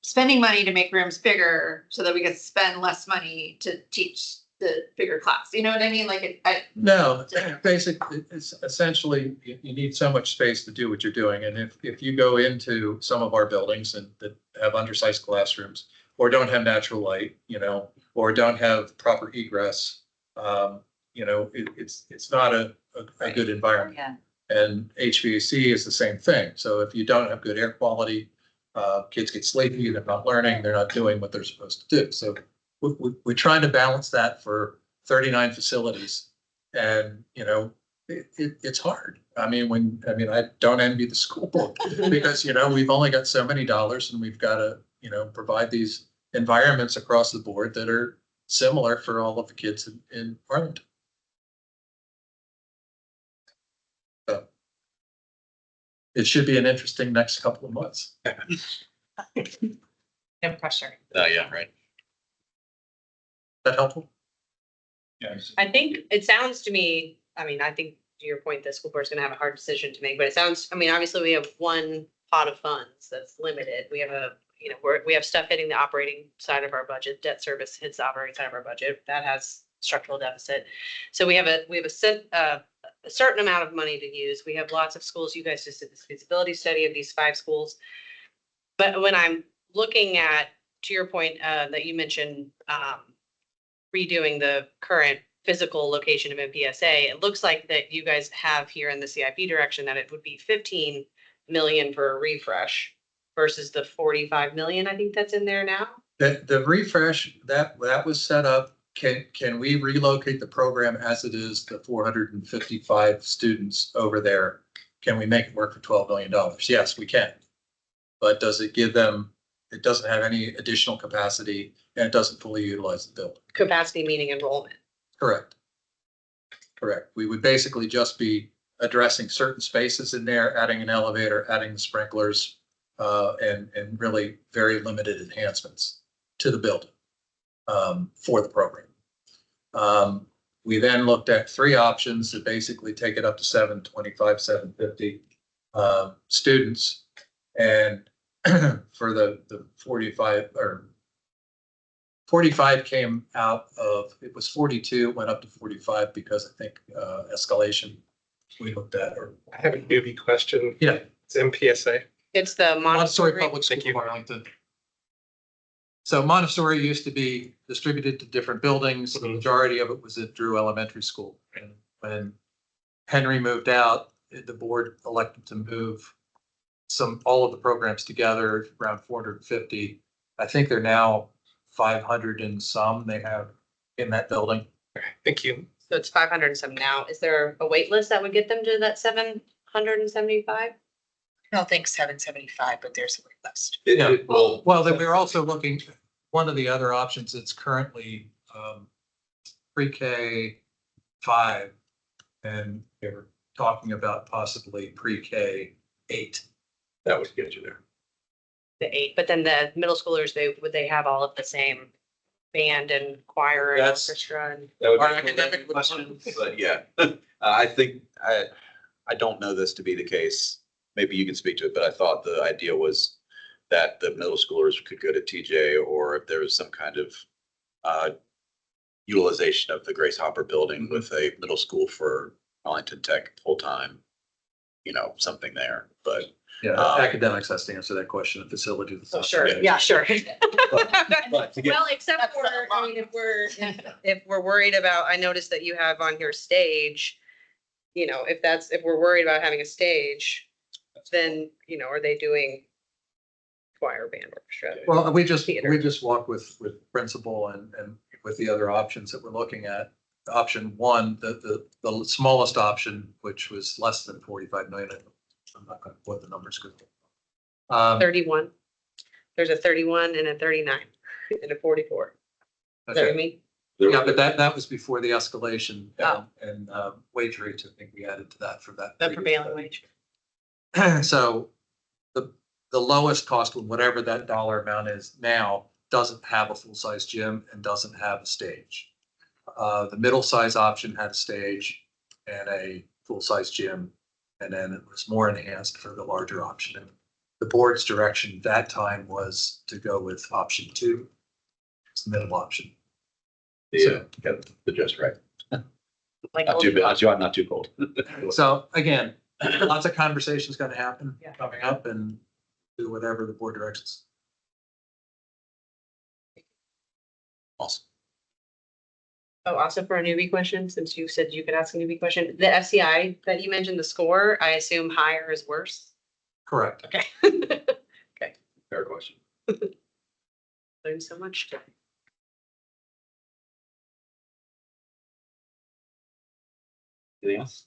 spending money to make rooms bigger so that we could spend less money to teach the bigger class. You know what I mean? Like No, basically, it's essentially, you need so much space to do what you're doing. And if you go into some of our buildings and that have undersized classrooms, or don't have natural light, or don't have proper egress, it's not a good environment. Yeah. And HVAC is the same thing. So if you don't have good air quality, kids get sleepy, they're not learning, they're not doing what they're supposed to do. So we're trying to balance that for 39 facilities. And, it's hard. I don't envy the school board because, we've only got so many dollars and we've got to, provide these environments across the board that are similar for all of the kids in Arlington. So it should be an interesting next couple of months. No pressure. Yeah, right. That helpful? Yes. I think it sounds to me, I think to your point, the school board's gonna have a hard decision to make, but it sounds, obviously we have one pot of funds that's limited. We have we have stuff hitting the operating side of our budget. Debt service hits the operating side of our budget. That has structural deficit. So we have a certain amount of money to use. We have lots of schools. You guys just did this feasibility study of these 5 schools. But when I'm looking at, to your point, that you mentioned, redoing the current physical location of MPSA, it looks like that you guys have here in the CIP direction that it would be 15 million for a refresh versus the 45 million, I think that's in there now. The refresh, that was set up, can we relocate the program as it is, the 455 students over there? Can we make it work for $12 million? Yes, we can. But does it give them, it doesn't have any additional capacity and it doesn't fully utilize the building. Capacity meaning enrollment. Correct. We would basically just be addressing certain spaces in there, adding an elevator, adding the sprinklers, and really very limited enhancements to the building for the program. We then looked at 3 options to basically take it up to 725, 750 students. And for the 45 came out of, it was 42, went up to 45 because I think escalation we looked at. Or I have a newbie question. Yeah. It's MPSA. It's the Montessori Montessori. Public Thank School you. of Arlington. So Montessori used to be distributed to different buildings. The majority of it was at Drew Elementary School. And when Henry moved out, the board elected to move all of the programs together, around 450. I think they're now 500 and some they have in that building. Thank you. So it's 507 now. Is there a wait list that would get them to that 775? I don't think 775, but there's a wait list. Yeah. Well, then we're also looking, one of the other options that's currently pre-K 5, and they were talking about possibly pre-K 8. That would get you there. The 8, but then the middle schoolers, would they have all of the same band and choir and That's- orchestra? And That would Our be academic questions, but yeah, I think, I don't know this to be the case. Maybe you can speak to it, but I thought the idea was that the middle schoolers could go to TJ, or if there was some kind of utilization of the Grace Hopper building with a middle school for Arlington Tech full time, something there, but. Yeah, academics has to answer that question, the facility. Oh, sure. Yeah. Yeah, sure. But to get, Well, except That's for, not long. if we're worried about, I noticed that you have on your stage, if we're worried about having a stage, then, are they doing choir, band, orchestra? Well, we just Theater. walked with principal and with the other options that we're looking at. Option 1, the smallest option, which was less than 45 million. I'm not going to put the numbers good. 31. There's a 31 and a 39 and a 44. Is that what you mean? Yeah, but that was before the escalation Oh. and wage rates. I think we added to that for that. The previous prevailing wage. study. So the lowest cost, whatever that dollar amount is now, doesn't have a full-size gym and doesn't have a stage. The middle size option had a stage and a full-size gym, and then it was more enhanced for the larger option. And the board's direction that time was to go with option 2. It's the middle option. Yeah, got the just right. Like Not too bad, not too cold. So again, lots of conversations going to happen Yeah. coming up, and do whatever the board directs. Awesome. Oh, also for a newbie question, since you said you could ask a newbie question, the FCI that you mentioned, the score, I assume higher is worse? Correct. Okay. Fair question. Learned so much. Anything else?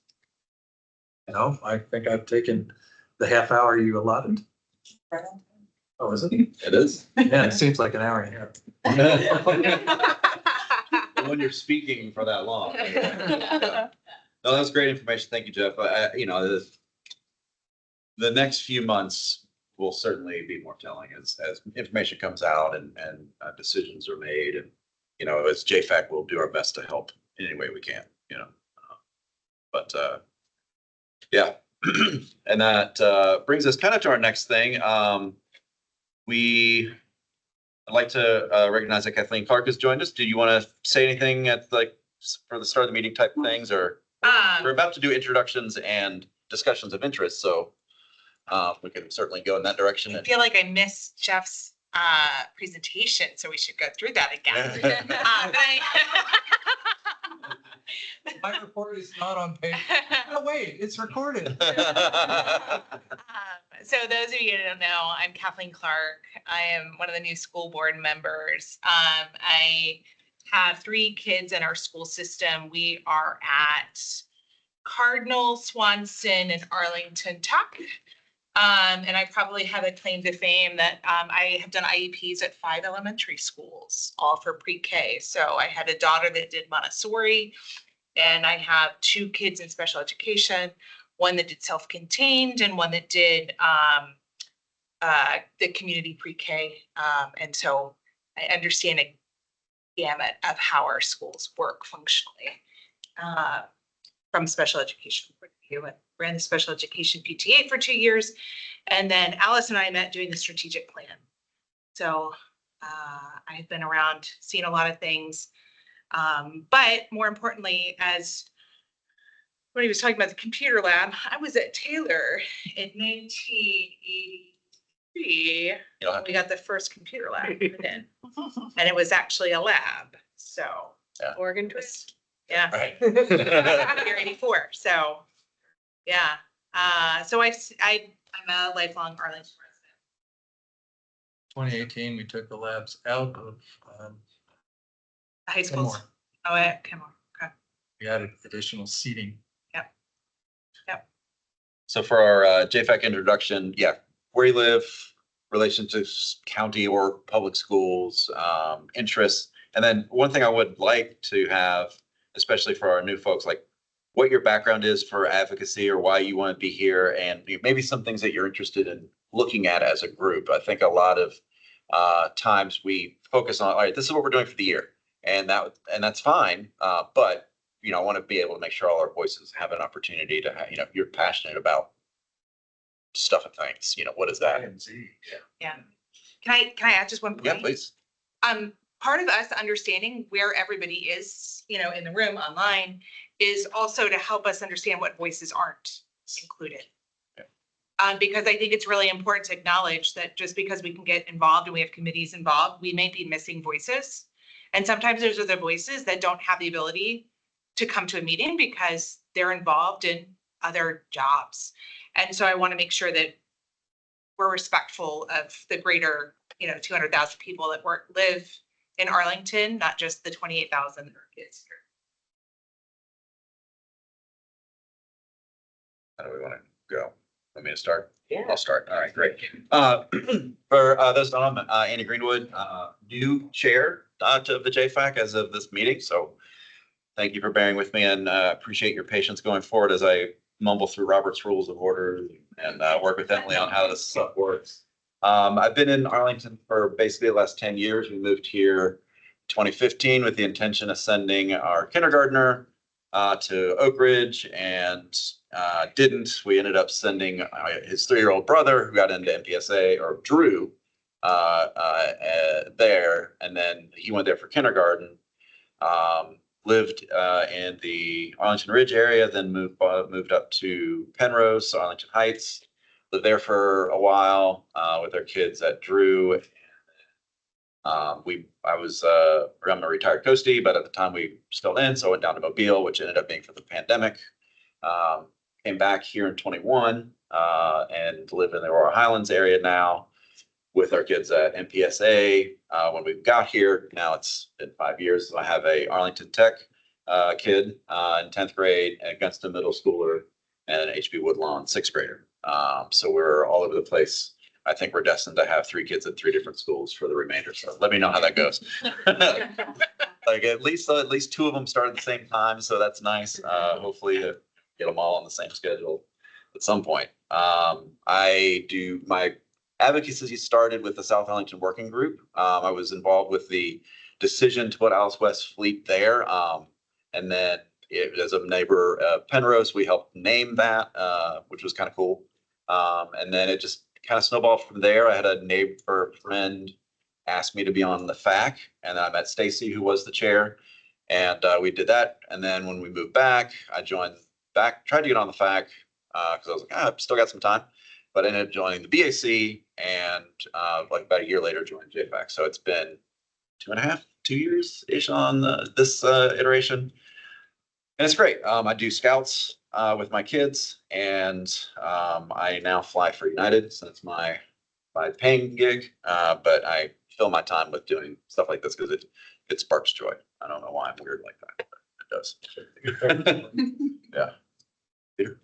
No, I think I've taken the half hour you allotted. Oh, is it? It is. Yeah, it seems like an hour and a half. When you're speaking for that long. Yeah. No, that's great information. Thank you, Jeff. The next few months will certainly be more telling as information comes out and decisions are made. And, as JFAC, we'll do our best to help in any way we can, But yeah. And that brings us kind of to our next thing. I'd like to recognize that Kathleen Clark has joined us. Do you want to say anything for the start of the meeting type of things, or we're about to do introductions and discussions of interest, so we can certainly go in that direction. I feel like I missed Jeff's presentation, so we should go through that again. My report is not on paper. Oh, wait, it's recorded. So those of you who don't know, I'm Kathleen Clark. I am one of the new school board members. I have 3 kids in our school system. We are at Cardinal, Swanson, and Arlington Tech. And I probably have a claim to fame that I have done IEPs at 5 elementary schools, all for pre-K. So I had a daughter that did Montessori, and I have 2 kids in special education, one that did self-contained and one that did the community pre-K. And so I understand a gamut of how our schools work functionally from special education point of view. I ran the special education PTA for 2 years. And then Alice and I met doing the strategic plan. So I've been around, seen a lot of things. But more importantly, as when he was talking about the computer lab, I was at Taylor in 1983. We got the first computer lab put in, and it was actually a lab. So Yeah. Oregon twist. Yeah. Right. Year 84. So yeah. So I'm a lifelong Arlington resident. 2018, we took the labs out of, High schools. Kenmore. Oh, at Kenmore. Okay. We added additional seating. So for our JFAC introduction, where you live, relation to county or public schools, interests. And then one thing I would like to have, especially for our new folks, like what your background is for advocacy or why you want to be here, and maybe some things that you're interested in looking at as a group. I think a lot of times we focus on, all right, this is what we're doing for the year, and that's fine. But I want to be able to make sure all our voices have an opportunity to have, you're passionate about stuff and things, what is that? Yeah. Can I add just one point? Yeah, please. Part of us understanding where everybody is, in the room, online, is also to help us understand what voices aren't included. Yeah. Because I think it's really important to acknowledge that just because we can get involved and we have committees involved, we may be missing voices. And sometimes there's other voices that don't have the ability to come to a meeting because they're involved in other jobs. And so I want to make sure that we're respectful of the greater, 200,000 people that live in Arlington, not just the 28,000 that are kids here. How do we want to go? Want me to start? Yeah. I'll start. All right, great. For those don't know, Andy Greenwood, new chair of the JFAC as of this meeting. So thank you for bearing with me and appreciate your patience going forward as I mumble through Robert's Rules of Order and work with Emily on how this stuff works. I've been in Arlington for basically the last 10 years. We moved here 2015 with the intention of sending our kindergartner to Oak Ridge and didn't. We ended up sending his 3-year-old brother who got into MPSA, or Drew, there. And then he went there for kindergarten. Lived in the Arlington Ridge area, then moved up to Penrose, Arlington Heights. Lived there for a while with our kids at Drew. I'm a retired coastie, but at the time we were still in, so I went down to Mobile, which ended up being for the pandemic. Came back here in 21 and live in the Aurora Highlands area now with our kids at MPSA. When we got here, now it's been 5 years. So I have a Arlington Tech kid in 10th grade, a Gunston middle schooler, and an HB Woodlawn 6th grader. So we're all over the place. I think we're destined to have 3 kids at 3 different schools for the remainder. So let me know how that goes. Like at least 2 of them start at the same time, so that's nice. Hopefully get them all on the same schedule at some point. I do my advocacy started with the South Arlington Working Group. I was involved with the decision to put Alice West Fleet there, and then as a neighbor of Penrose, we helped name that, which was kind of cool. And then it just kind of snowballed from there. I had a neighbor friend asked me to be on the FAC, and then I met Stacy, who was the chair, and we did that. And then when we moved back, I joined back, tried to get on the FAC because I was like, I've still got some time, but I ended up joining the BAC, and like about a year later joined JFAC. So it's been 2 years-ish on this iteration. And it's great. I do scouts with my kids, and I now fly for United, so it's my paying gig. But I fill my time with doing stuff like this because it sparks joy. I don't know why I'm weird like that, but it does. Yeah. Peter?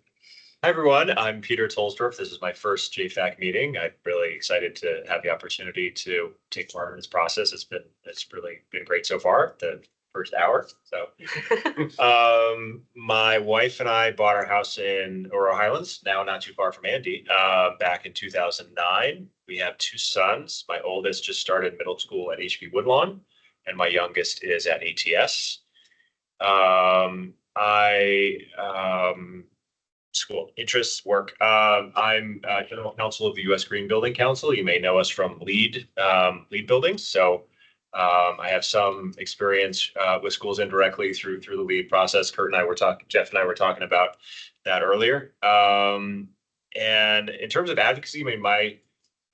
Hi, everyone. I'm Peter Tolsdorf. This is my first JFAC meeting. I'm really excited to have the opportunity to take part in this process. It's really been great so far, the first hour. So my wife and I bought our house in Aurora Highlands, now not too far from Andy, back in 2009. We have 2 sons. My oldest just started middle school at HB Woodlawn, and my youngest is at ATS. School interests, work. I'm general counsel of the U.S. Green Building Council. You may know us from LEED buildings. So I have some experience with schools indirectly through the LEED process. Jeff and I were talking about that earlier. And in terms of advocacy,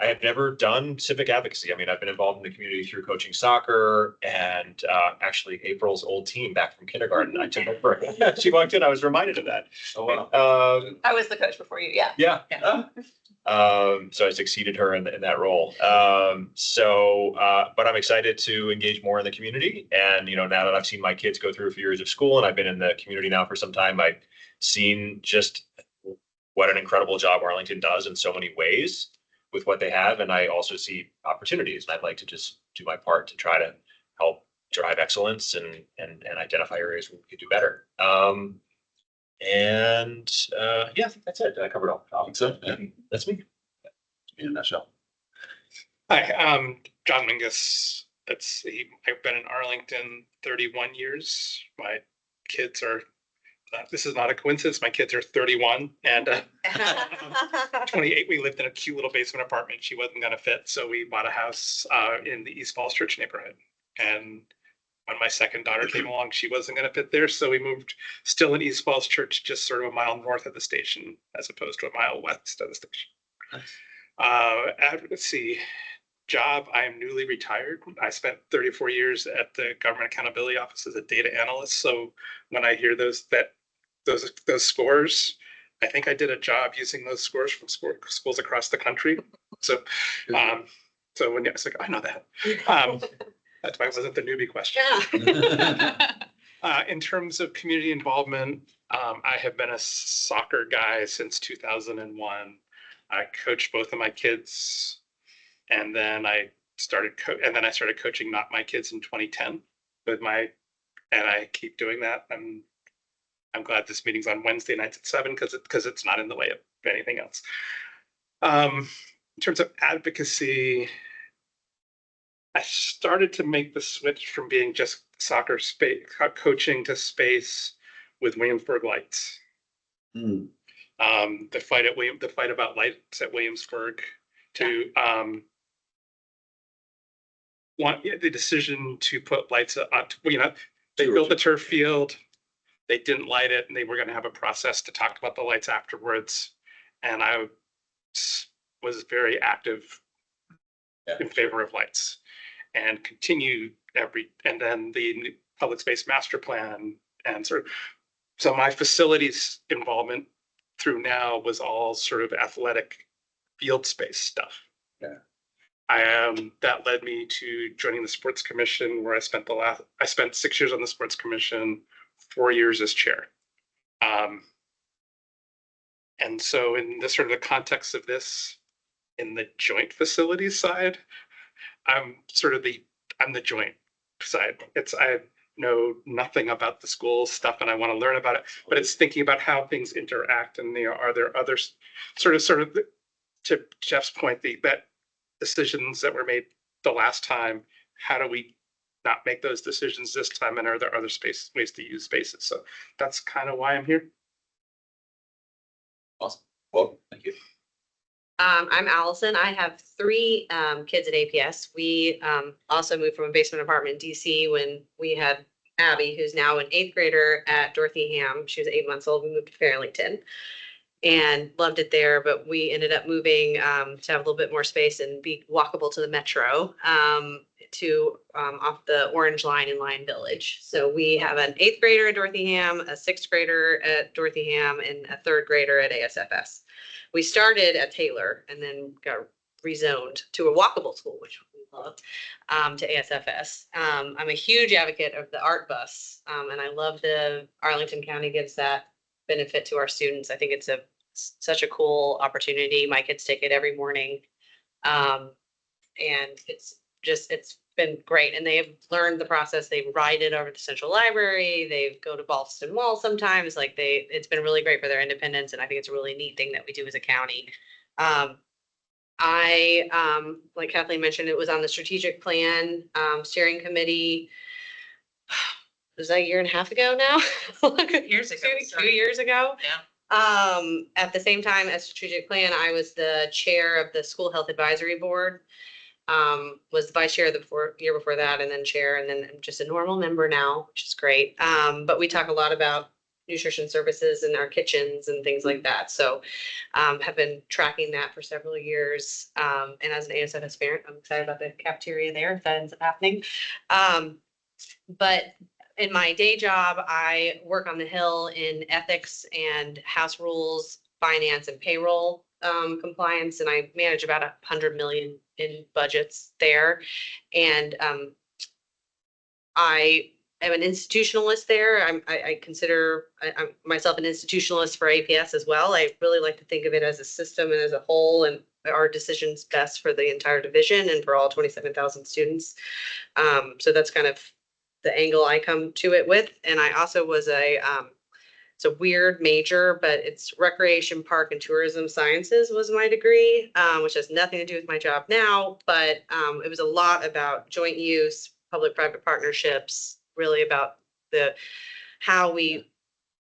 I have never done civic advocacy. I mean, I've been involved in the community through coaching soccer, and actually April's old team back from kindergarten. I took over. She walked in. I was reminded of that. Oh, wow. I was the coach before you, yeah. Yeah. Yeah. So I succeeded her in that role. But I'm excited to engage more in the community. And, now that I've seen my kids go through a few years of school and I've been in the community now for some time, I've seen just what an incredible job Arlington does in so many ways with what they have. And I also see opportunities, and I'd like to just do my part to try to help drive excellence and identify areas where we could do better. Yeah, I think that's it. I covered all. I think so. Yeah. That's me. In a nutshell. Hi, I'm John Mingus. Let's see, I've been in Arlington 31 years. My kids are, this is not a coincidence, my kids are 31 and 28. We lived in a cute little basement apartment. She wasn't going to fit, so we bought a house in the East Falls Church neighborhood. And when my second daughter came along, she wasn't going to fit there, so we moved still in East Falls Church, just sort of a mile north of the station as opposed to a mile west of the station. Advocacy job, I am newly retired. I spent 34 years at the Government Accountability Office as a data analyst. So when I hear those scores, I think I did a job using those scores from schools across the country. So when it's like, I know that. That's why it wasn't the newbie question. In terms of community involvement, I have been a soccer guy since 2001. I coached both of my kids, and then I started coaching not my kids in 2010 and I keep doing that. I'm glad this meeting's on Wednesday nights at 7 because it's not in the way of anything else. In terms of advocacy, I started to make the switch from being just soccer space coaching to space with Williamsburg Lights. Hmm. The fight about lights at Williamsburg, to the decision to put lights on. They built the turf field. They didn't light it, and they were going to have a process to talk about the lights afterwards. And I was very active in favor of lights, and continue and then the public space master plan, and so my facilities involvement through now was all sort of athletic field space stuff. Yeah. That led me to joining the sports commission, where I spent 6 years on the sports commission, 4 years as chair. And so in the sort of the context of this, in the joint facilities side, I'm the joint side. I know nothing about the school stuff, and I want to learn about it, but it's thinking about how things interact, and are there other sort of to Jeff's point, that decisions that were made the last time, how do we not make those decisions this time, and are there other ways to use spaces? So that's kind of why I'm here. Awesome. Well, thank you. I'm Allison. I have 3 kids at APS. We also moved from a basement apartment in DC when we had Abby, who's now an 8th grader at Dorothyham. She was 8 months old. We moved to Arlington and loved it there, but we ended up moving to have a little bit more space and be walkable to the metro, to off the Orange Line in Lion Village. So we have an 8th grader at Dorothyham, a 6th grader at Dorothyham, and a 3rd grader at ASFS. We started at Taylor and then got rezoned to a walkable school, which we loved, to ASFS. I'm a huge advocate of the art bus, and I love the Arlington County gives that benefit to our students. I think it's such a cool opportunity. My kids take it every morning, and it's been great. And they have learned the process. They ride it over to Central Library. They go to Ballston Mall sometimes. It's been really great for their independence. And I think it's a really neat thing that we do as a county. Like Kathleen mentioned, it was on the strategic plan steering committee. Was that a year and a half ago now? Years ago. 2 years ago. Yeah. At the same time as strategic plan, I was the chair of the school health advisory board. Was the vice chair the year before that, and then chair, and then I'm just a normal member now, which is great. But we talk a lot about nutrition services in our kitchens and things like that. So have been tracking that for several years. And as an ASFS parent, I'm excited about the cafeteria there if that ends up happening. But in my day job, I work on the Hill in ethics and house rules, finance, and payroll compliance, and I manage about 100 million in budgets there. And I am an institutionalist there. I consider myself an institutionalist for APS as well. I really like to think of it as a system and as a whole, and our decisions best for the entire division and for all 27,000 students. So that's kind of the angle I come to it with. And I also was it's a weird major, but it's recreation, park, and tourism sciences was my degree, which has nothing to do with my job now, but it was a lot about joint use, public-private partnerships, really about how we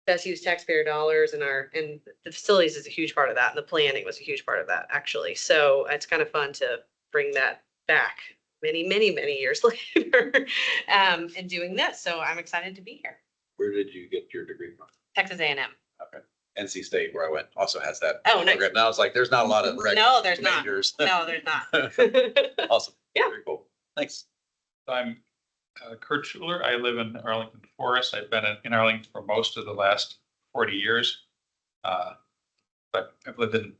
best use taxpayer dollars, and the facilities is a huge part of that, and the planning was a huge part of that, actually. So it's kind of fun to bring that back many, many, many years later and doing this. So I'm excited to be here. Where did you get your degree from? Texas A&M. Okay. NC State, where I went, also has that. Oh, nice. program. Now it's like, there's not a lot of No, there's not. majors. No, there's not. Awesome. Yeah. Very cool. Thanks. I'm Kurt Schuler. I live in Arlington Forest. I've been in Arlington for most of the last 40 years. But I've lived in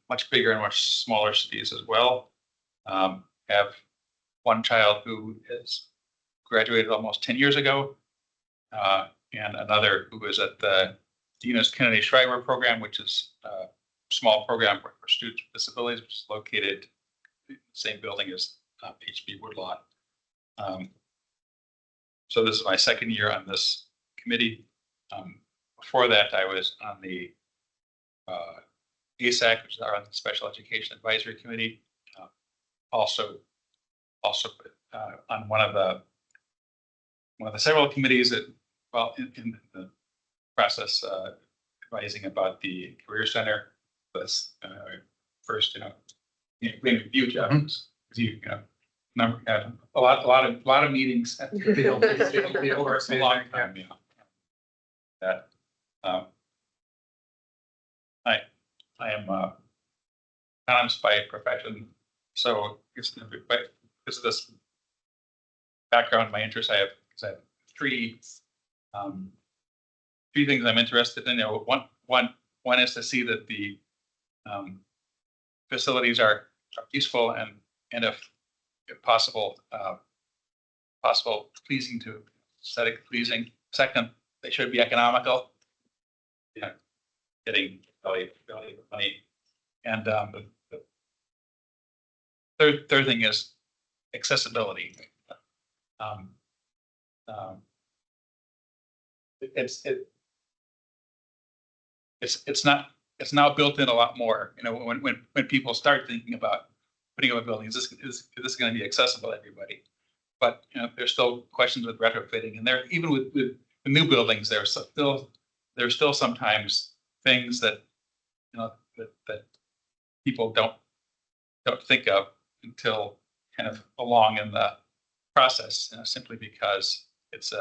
much bigger and much smaller cities as well. Have one child who has graduated almost 10 years ago, and another who is at the Dean's Kennedy Shriver program, which is small program for students with disabilities, which is located in the same building as HB Woodlawn. So this is my second year on this committee. Before that, I was on the JFAC, which is our Special Education Advisory Committee. Also on one of the several committees that, well, in the process advising about the Career Center. This first, review jobs. You know, number a lot of meetings. It's a long time, that I am economist by profession, so because of this background, my interest, I have three things I'm interested in. One is to see that the facilities are useful and if possible pleasing to aesthetic pleasing. Second, they should be economical. Getting value for money. And the third thing is accessibility. It's now built in a lot more. When people start thinking about putting up a building, is this going to be accessible to everybody? But there's still questions with retrofitting, and there even with the new buildings, there's still sometimes things that that people don't think of until kind of along in the process, simply because it's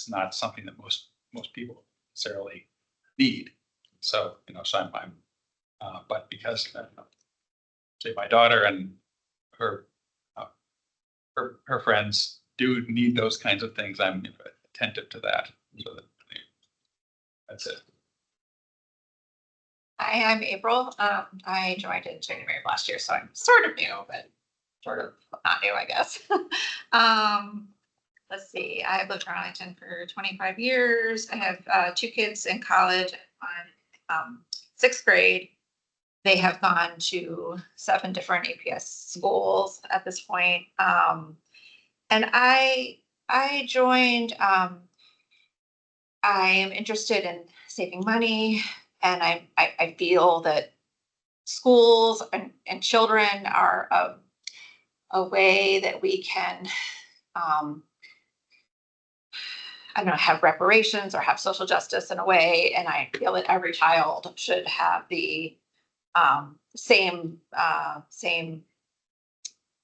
not something that most people necessarily need. So so I'm but because say my daughter and her friends do need those kinds of things, I'm attentive to that. So that's it. Hi, I'm April. I joined in January of last year, so I'm sort of new, but sort of not new, I guess. Let's see. I have lived in Arlington for 25 years. I have 2 kids in college on 6th grade. They have gone to 7 different APS schools at this point. And I joined, I am interested in saving money, and I feel that schools and children are a way that we can, I don't know, have reparations or have social justice in a way. And I feel that every child should have the same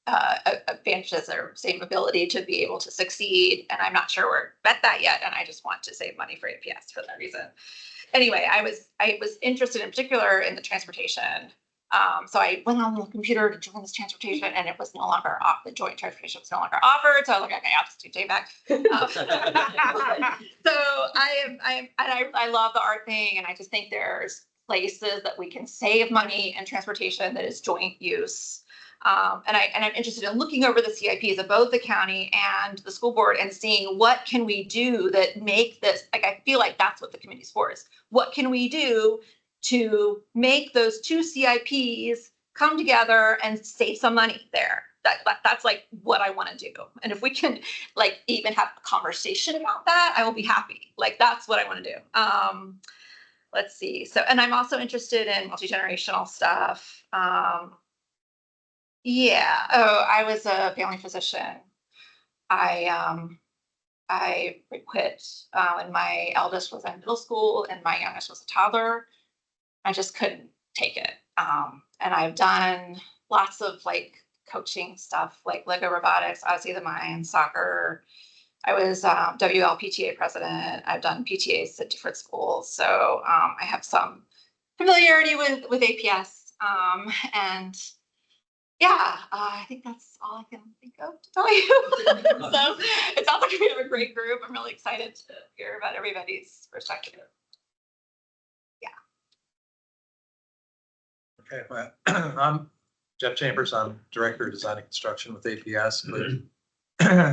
advantages or same ability to be able to succeed. And I'm not sure we're at that yet. And I just want to save money for APS for that reason. Anyway, I was interested in particular in the transportation. So I went on the computer to join this transportation, and it was no longer the joint transportation was no longer offered. So I was like, okay, I'll just do JFAC. So I love the art thing, and I just think there's places that we can save money in transportation that is joint use. And I'm interested in looking over the CIPs of both the county and the school board and seeing what can we do that make this, like, I feel like that's what the committee's for, is what can we do to make those 2 CIPs come together and save some money there. That's like what I want to do. And if we can like even have a conversation about that, I will be happy. Like, that's what I want to do. Let's see. So, and I'm also interested in multi-generational stuff. Yeah. Oh, I was a family physician. I quit when my eldest was in middle school and my youngest was a toddler. I just couldn't take it. And I've done lots of like coaching stuff, like Lego robotics, Odyssey of the Mind, soccer. I was WLPTA president. I've done PTAs at different schools. So I have some familiarity with APS. And yeah, I think that's all I can think of to tell you. So it sounds like we have a great group. I'm really excited to hear about everybody's perspective. Yeah. Okay, well, I'm Jeff Chambers. I'm Director of Design and Construction with APS, but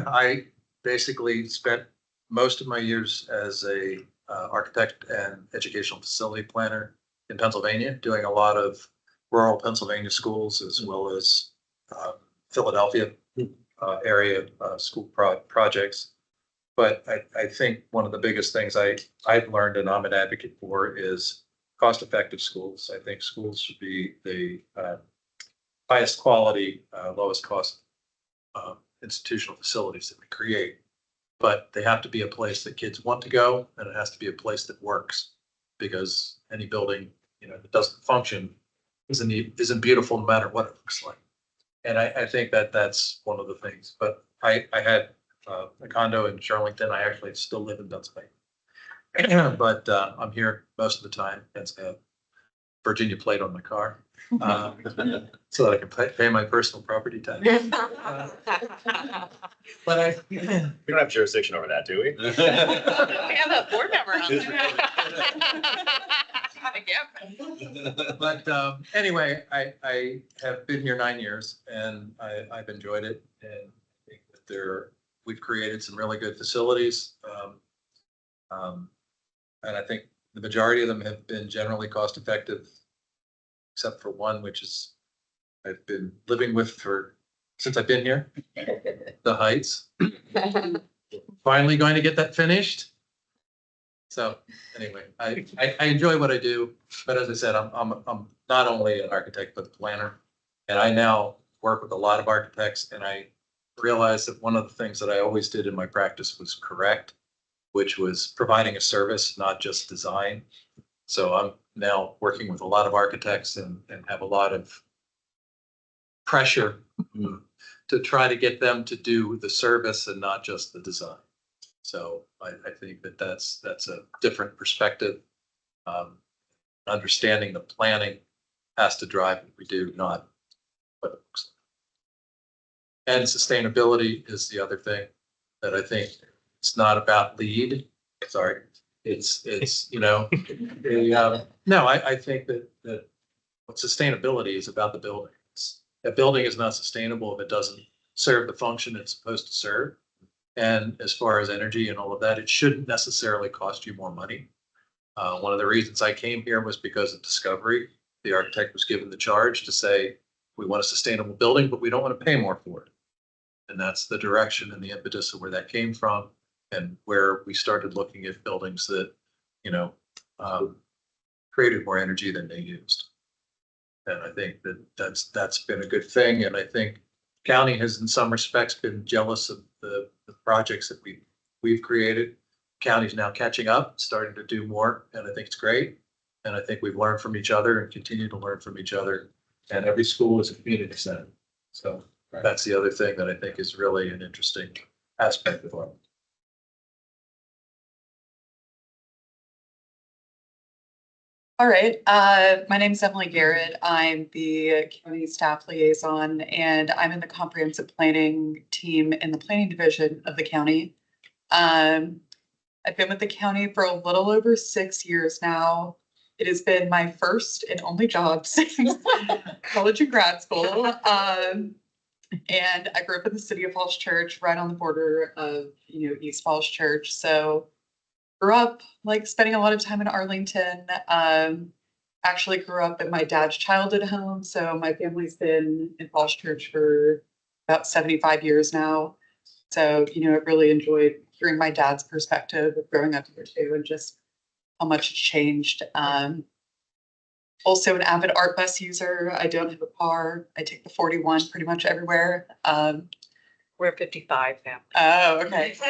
I basically spent most of my years as a architect and educational facility planner in Pennsylvania, doing a lot of rural Pennsylvania schools as well as Philadelphia area school projects. But I think one of the biggest things I've learned and I'm an advocate for is cost-effective schools. I think schools should be the highest quality, lowest cost institutional facilities that we create. But they have to be a place that kids want to go, and it has to be a place that works. Because any building, that doesn't function isn't beautiful no matter what it looks like. And I think that's one of the things. But I had a condo in Arlington. I actually still live in Pennsylvania, but I'm here most of the time. It's a Virginia plate on my car, so that I can pay my personal property tax. But We don't have jurisdiction over that, do we? We have a board member on there. But anyway, I have been here 9 years and I've enjoyed it. And I think that we've created some really good facilities. And I think the majority of them have been generally cost effective, except for one, which is I've been living with since I've been here, the Heights. Finally going to get that finished. So anyway, I enjoy what I do, but as I said, I'm not only an architect, but a planner. And I now work with a lot of architects, and I realized that one of the things that I always did in my practice was correct, which was providing a service, not just design. So I'm now working with a lot of architects and have a lot of pressure to try to get them to do the service and not just the design. So I think that's a different perspective. Understanding the planning has to drive what we do, not what it looks like. And sustainability is the other thing that I think it's not about LEED. Sorry, it's no, I think that sustainability is about the building. A building is not sustainable if it doesn't serve the function it's supposed to serve. And as far as energy and all of that, it shouldn't necessarily cost you more money. One of the reasons I came here was because of discovery. The architect was given the charge to say, we want a sustainable building, but we don't want to pay more for it. And that's the direction and the impetus of where that came from, and where we started looking at buildings that, created more energy than they used. And I think that's been a good thing. And I think county has in some respects been jealous of the projects that we've created. County's now catching up, starting to do more, and I think it's great. And I think we've learned from each other and continue to learn from each other. And every school is a community center. So that's the other thing that I think is really an interesting aspect of it. All right, my name is Emily Garrett. I'm the county staff liaison, and I'm in the comprehensive planning team in the planning division of the county. I've been with the county for a little over 6 years now. It has been my first and only job since college and grad school. And I grew up in the city of Falls Church, right on the border of, East Falls Church. So grew up spending a lot of time in Arlington. Actually grew up in my dad's childhood home. So my family's been in Falls Church for about 75 years now. So, I really enjoyed hearing my dad's perspective of growing up here too, and just how much it's changed. Also an avid art bus user. I don't have a car. I take the 41 pretty much everywhere. We're 55 family. Oh, okay. Nice.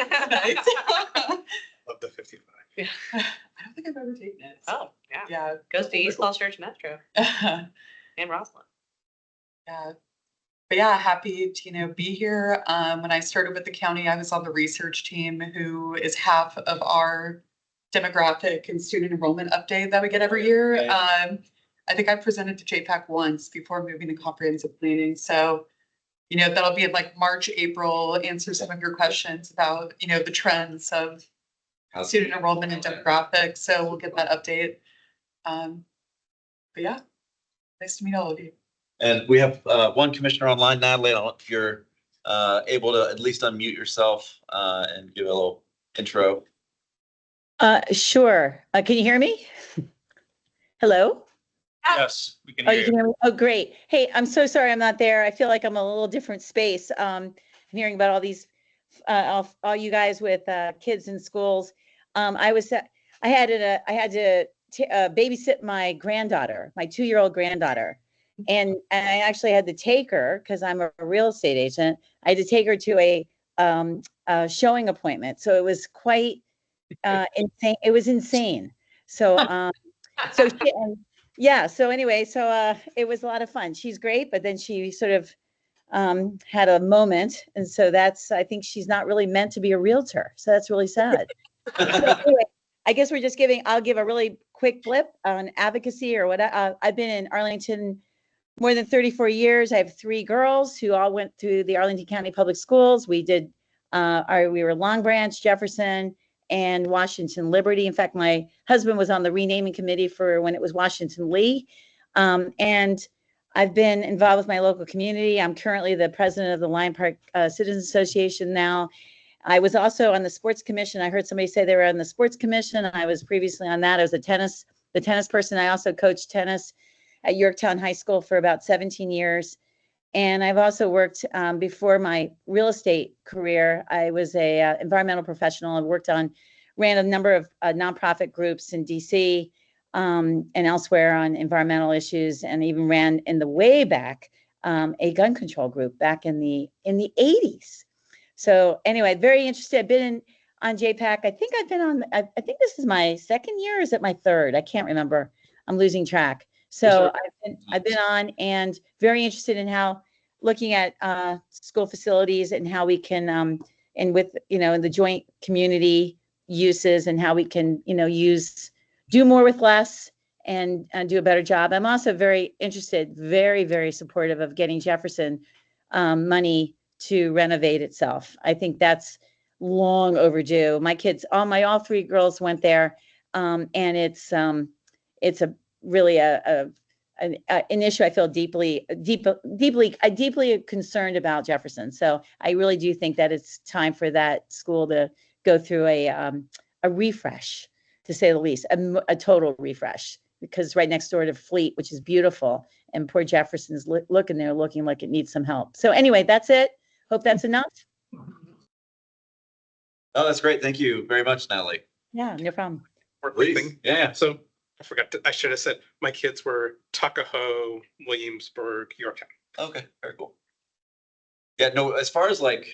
Love the 55. Yeah. I don't think I've ever taken it. Oh, yeah. Yeah. Goes to East Falls Church Metro Yeah. and Roslyn. But yeah, happy to, be here. When I started with the county, I was on the research team, who is half of our demographic and student enrollment update that we get every year. Right. I think I presented to JFAC once before moving to comprehensive planning. So, that'll be in March, April, answer some of your questions about, the trends of student enrollment and demographics. So we'll get that update. But yeah, nice to meet all of you. And we have one commissioner online, Natalie. I don't know if you're able to at least unmute yourself and give a little intro. Sure. Can you hear me? Hello? Yes, we can Oh, hear you can you. hear me? Oh, great. Hey, I'm so sorry I'm not there. I feel like I'm a little different space. I'm hearing about all these, all you guys with kids in schools. I was, I had to babysit my granddaughter, my 2-year-old granddaughter. And I actually had to take her because I'm a real estate agent. I had to take her to a showing appointment. So it was quite insane. It was insane. So, so she, yeah. So anyway, so it was a lot of fun. She's great, but then she sort of had a moment, and so that's. I think she's not really meant to be a realtor. So that's really sad. So anyway, I guess we're just giving. I'll give a really quick blip on advocacy or what. I've been in Arlington more than 34 years. I have 3 girls who all went through the Arlington County Public Schools. We did. We were Long Branch, Jefferson, and Washington Liberty. In fact, my husband was on the renaming committee for when it was Washington Lee. And I've been involved with my local community. I'm currently the president of the Lion Park Citizens Association now. I was also on the sports commission. I heard somebody say they were on the sports commission. I was previously on that. I was the tennis person. I also coached tennis at Yorktown High School for about 17 years. And I've also worked before my real estate career. I was a environmental professional. I ran a number of nonprofit groups in DC and elsewhere on environmental issues, and even ran in the way back a gun control group back in the 80s. So anyway, very interested. I've been on JPAC. I think I've been on. I think this is my 2nd year. Or is it my 3rd? I can't remember. I'm losing track. So I've been on, and very interested in how looking at school facilities and how we can and with in the joint community uses and how we can do more with less and do a better job. I'm also very interested, very, very supportive of getting Jefferson money to renovate itself. I think that's long overdue. My kids, all 3 girls went there, and it's a really an issue I feel deeply concerned about Jefferson. So I really do think that it's time for that school to go through a refresh, to say the least, a total refresh, because right next door to Fleet, which is beautiful, and poor Jefferson's looking like it needs some help. So anyway, that's it. Hope that's enough. Oh, that's great. Thank you very much, Natalie. Yeah, no problem. Or Please. thing. Yeah. So I should have said my kids were Tuckahoe, Williamsburg, Yorktown. Okay, very cool. Yeah, no, as far as like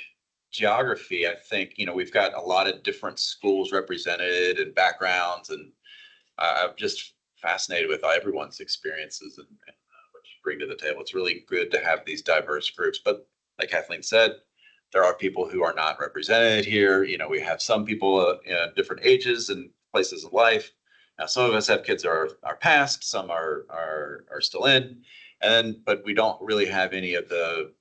geography, I think, we've got a lot of different schools represented and backgrounds, and I'm just fascinated with everyone's experiences and what you bring to the table. It's really good to have these diverse groups, but like Kathleen said, there are people who are not represented here. We have some people in different ages and places of life. Now, some of us have kids that are past, some are still in, but we don't really have any of the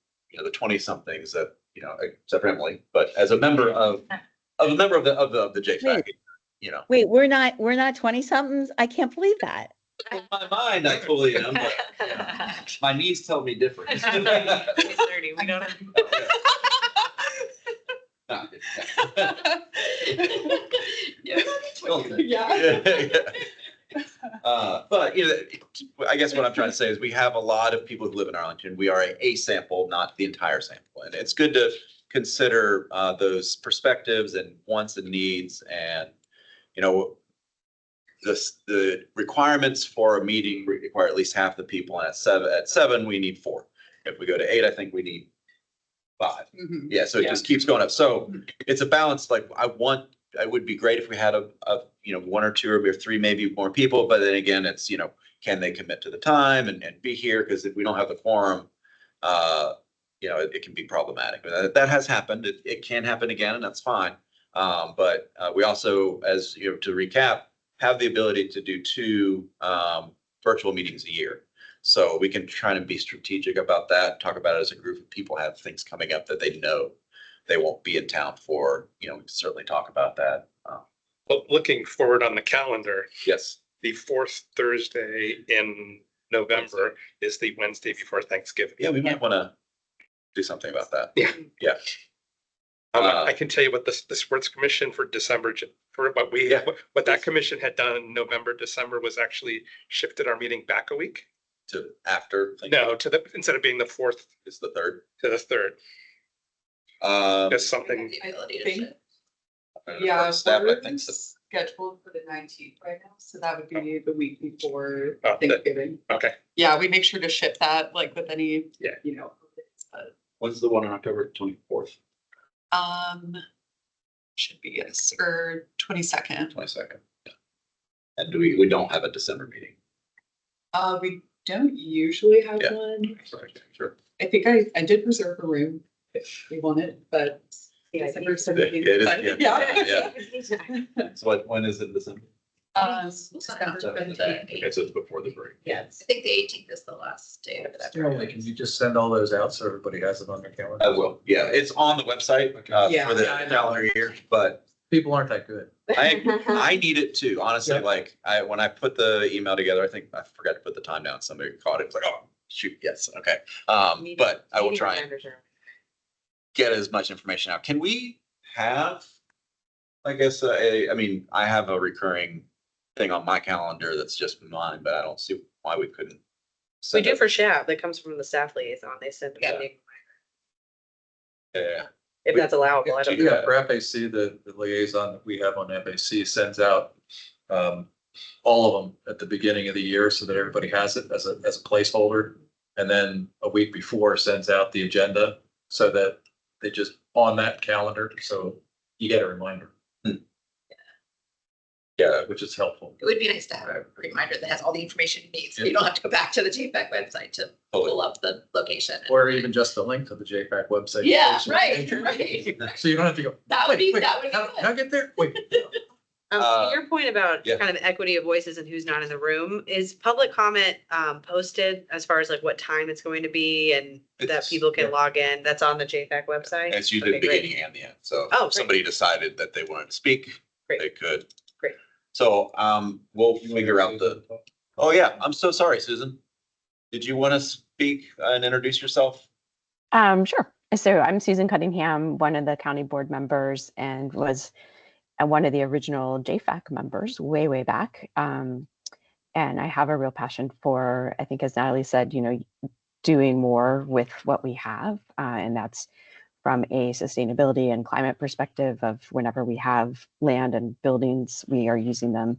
20 somethings that except for Emily. But as a member of the JFAC, Wait, we're not 20 somethings. I can't believe that. in my mind, I totally am. But, my knees tell me different. He's 30. We don't have. But I guess what I'm trying to say is we have a lot of people who live in Arlington. We are a sample, not the entire sample, and it's good to consider those perspectives and wants and needs. And the requirements for a meeting require at least half the people, and at seven we need 4. If we go to 8, I think we need 5. Mhm. Yeah, so it just keeps going up. So it's a balance. Like it would be great if we had a 1 or 2 or 3, maybe more people. But then again, it's, can they commit to the time and be here? Because if we don't have the quorum, it can be problematic. That has happened. It can happen again, and that's fine. But we also, to recap, have the ability to do 2 virtual meetings a year. So we can try to be strategic about that, talk about it as a group of people, have things coming up that they know they won't be in town for, we can certainly talk about that. Well, looking forward on the calendar, Yes. the 4th Thursday in November is the Wednesday before Thanksgiving. Yeah, we might want to do something about that. Yeah. Yeah. I can tell you what the sports commission for December, for what what that commission had done in November, December was actually shifted our meeting back a week. To after. No, instead of being the 4th It's the 3rd. to the 3rd. Just something. The ability to shift. Yeah, Staff, I we're think so. scheduled for the 19th right now, so that would be the week before Oh, Thanksgiving. Okay. Yeah, we make sure to ship that like with any, Yeah. but, When's the one on October 24th? should be yes, or 22nd. 22nd. Yeah. And we don't have a December meeting. We don't usually have Yeah. one. Sorry, sure. I think I did reserve a room if we want it, but. Yeah, December Yeah, it is, 17th, yeah. Yeah. So when is it December? December Okay, 17th. so it's before the break. Yes. I think the 18th is the last day of that. Sterling, can you just send all those out so everybody has it on their calendar? I will. Yeah, it's on the website Yeah. for the Yeah, I know. calendar year, but People aren't that good. I need it too, honestly. Yeah. Like when I put the email together, I think I forgot to put the time down. Somebody caught it. It's like, oh, shoot, yes, okay. But I will Meeting try and reminders are- get as much information out. Can we have, I guess, I mean, I have a recurring thing on my calendar that's just mine, but I don't see why we couldn't. We send do it. for SHAB, that comes from the staff liaison, they send a Yeah. meeting, Yeah, if that's allowable, I don't know. Yeah, for FAC, the liaison that we have on FAC sends out all of them at the beginning of the year so that everybody has it as a placeholder. And then a week before sends out the agenda so that they just on that calendar, so you get a reminder. yeah. Which is helpful. It would be nice to have a reminder that has all the information you need, so you don't have to go back to the JFAC website to pull up the location. Or even just a link to the JFAC website. Yeah, right. So you don't have to go. That would "Wait, be, wait, that would be how- good. How get there? Wait. To your point about yeah. kind of equity of voices and who's not in the room, is public comment posted as far as like what time it's going to be and that It's- people can yeah. log in? That's on the JFAC website? It's usually the Okay, great. beginning and the end. So Oh, if somebody decided that they wanted to speak, Great. they could. Great. So we'll figure out oh yeah, I'm so sorry, Susan. Did you want to speak and introduce yourself? Sure. So I'm Susan Cunningham, one of the county board members, and was one of the original JFAC members way, way back. And I have a real passion for, I think, as Natalie said, doing more with what we have. And that's from a sustainability and climate perspective of whenever we have land and buildings, we are using them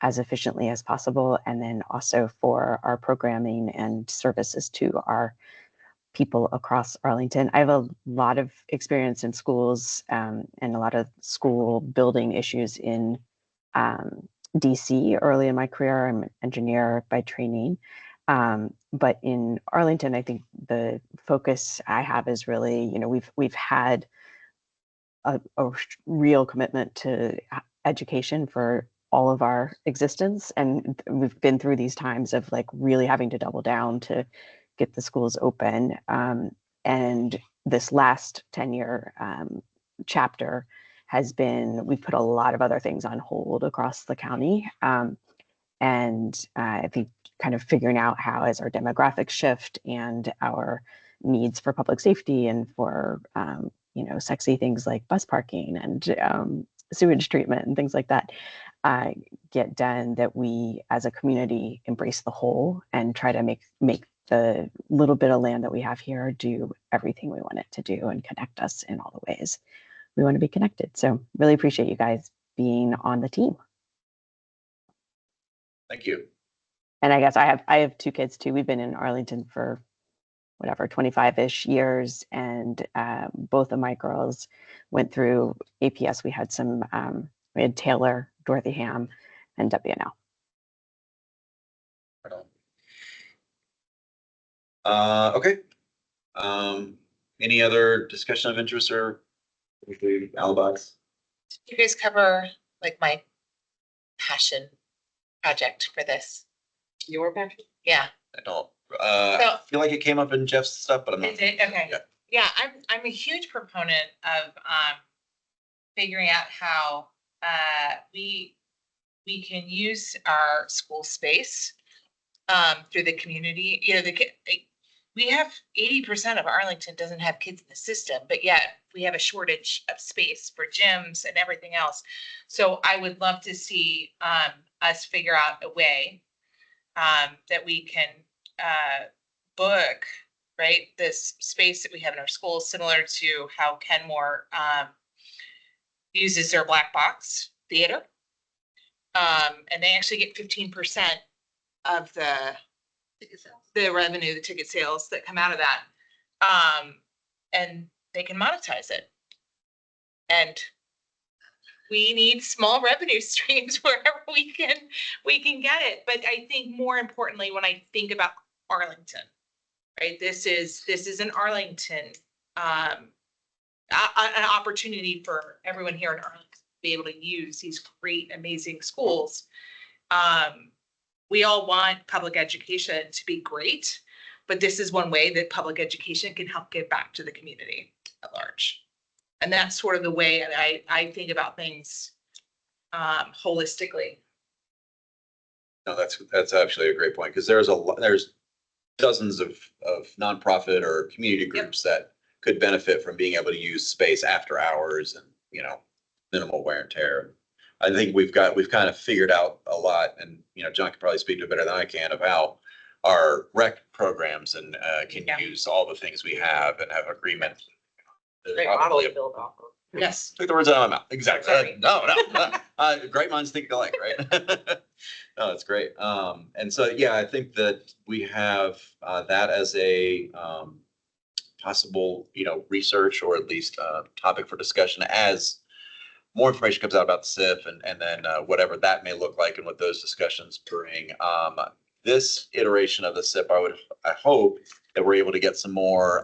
as efficiently as possible. And then also for our programming and services to our people across Arlington. I have a lot of experience in schools and a lot of school building issues in DC early in my career. I'm an engineer by training. But in Arlington, I think the focus I have is really, we've had a real commitment to education for all of our existence. And we've been through these times of like really having to double down to get the schools open. And this last 10-year chapter has been, we've put a lot of other things on hold across the county. And I think kind of figuring out how as our demographics shift and our needs for public safety and for, sexy things like bus parking and sewage treatment and things like that get done, that we as a community embrace the whole and try to make the little bit of land that we have here do everything we want it to do and connect us in all the ways we want to be connected. So really appreciate you guys being on the team. Thank you. And I guess I have two kids too. We've been in Arlington for 25-ish years, and both of my girls went through APS. We had we had Taylor, Dorothy Ham, and WNL. Okay. Any other discussion of interest or alibis? You guys cover like my passion project for this. Your passion? Yeah. I don't, So- feel like it came up in Jeff's stuff, but I'm not. Is it? Okay. Yeah. Yeah, I'm a huge proponent of figuring out how we can use our school space through the community. We have 80% of Arlington doesn't have kids in the system, but yet we have a shortage of space for gyms and everything else. So I would love to see us figure out a way that we can book, right, this space that we have in our schools, similar to how Kenmore uses their black box theater. And they actually get 15% of the revenue, the ticket sales that come out of that. And they can monetize it. And we need small revenue streams wherever we can get it. But I think more importantly, when I think about Arlington, right, this is an Arlington, an opportunity for everyone here in Arlington to be able to use these great, amazing schools. We all want public education to be great, but this is one way that public education can help give back to the community at large. And that's sort of the way I think about things holistically. No, that's actually a great point, because there's dozens of nonprofit or community groups that could benefit from being able to use space after hours and, you know, minimal wear and tear. I think we've kind of figured out a lot, and, you know, John can probably speak to it better than I can, of how our rec programs and can use all the things we have and have agreement. Great model to build off of. Yes. Took the words out of my mouth. Exactly. Sorry. No. Great minds think alike, right? No, it's great. And so, yeah, I think that we have that as a possible, you know, research, or at least topic for discussion as more information comes out about the SIF, and then whatever that may look like and what those discussions bring. This iteration of the SIP, I hope that we're able to get some more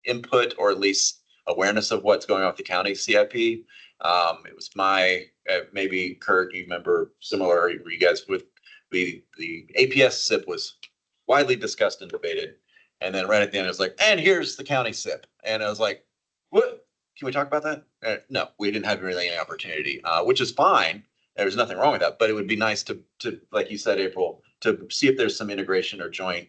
input, or at least awareness of what's going on with the county CIP. It was maybe Kurt, you remember similar, you guys, with the APS SIP was widely discussed and debated. And then right at the end, it was like, and here's the county SIP. And I was like, what? Can we talk about that? No, we didn't have really any opportunity, which is fine. There's nothing wrong with that, but it would be nice to, like you said, April, to see if there's some integration or joint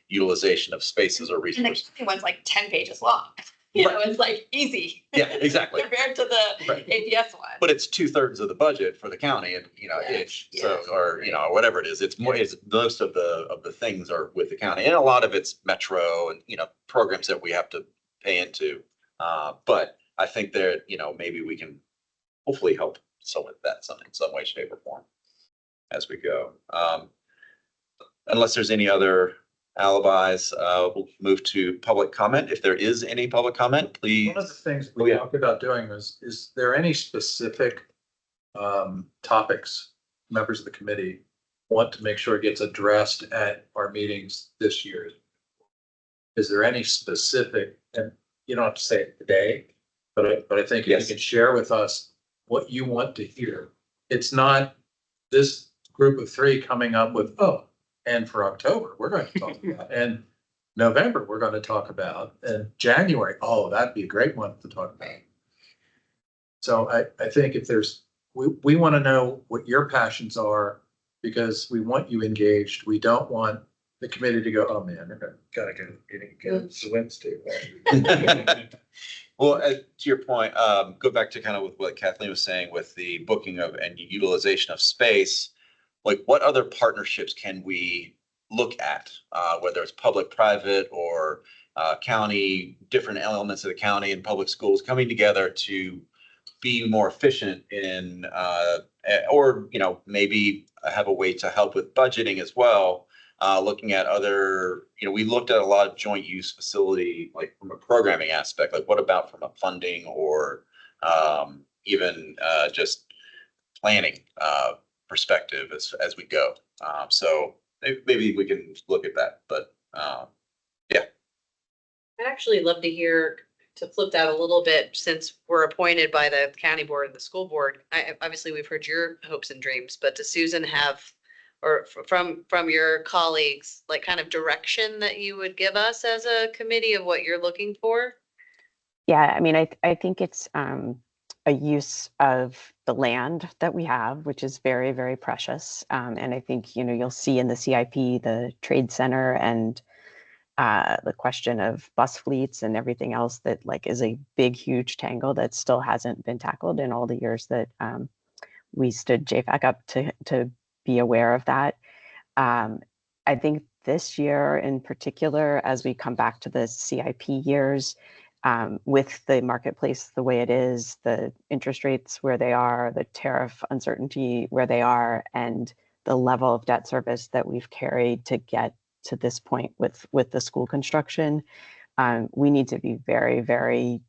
utilization of spaces or And resources. the one's like 10 pages long. You know, it's like easy. Yeah, exactly. Compared to the Right. APS one. But it's 2/3 of the budget for the county, and, you know, Yeah, ish. yeah. So, or, you know, whatever it is, it's more, it's most of the things are with the county, and a lot of it's metro and, you know, programs that we have to pay into. But I think that, you know, maybe we can hopefully help some with that, in some way, shape, or form as we go. Unless there's any other alibis, we'll move to public comment. If there is any public comment, please. One of the things we talked about doing is there any specific topics members of the committee want to make sure gets addressed at our meetings this year? Is there any specific, and you don't have to say it today, but I think if Yes. you can share with us what you want to hear. It's not this group of three coming up with, and for October, we're going to talk about, and November, we're going to talk about, and January, that'd be a great one to talk about. So I think if there's, we want to know what your passions are, because we want you engaged. We don't want the committee to go, oh man, we're gotta go to the meeting again. It's Wednesday. Well, to your point, go back to kind of with what Kathleen was saying with the booking of and utilization of space. Like, what other partnerships can we look at, whether it's public, private, or county, different elements of the county and public schools coming together to be more efficient in, or, you know, maybe have a way to help with budgeting as well. Looking at other, you know, we looked at a lot of joint use facility, like from a programming aspect, like what about from a funding or even just planning perspective as we go. So maybe we can look at that, but yeah. I'd actually love to hear, to flip that a little bit, since we're appointed by the county board and the school board. Obviously, we've heard your hopes and dreams, but does Susan have, or from your colleagues, like kind of direction that you would give us as a committee of what you're looking for? Yeah, I mean, I think it's a use of the land that we have, which is very, very precious. And I think, you know, you'll see in the CIP, the trade center and the question of bus fleets and everything else that like is a big, huge tangle that still hasn't been tackled in all the years that we stood JFAC up to be aware of that. I think this year in particular, as we come back to the CIP years, with the marketplace the way it is, the interest rates where they are, the tariff uncertainty where they are, and the level of debt service that we've carried to get to this point with the school construction, we need to be very, very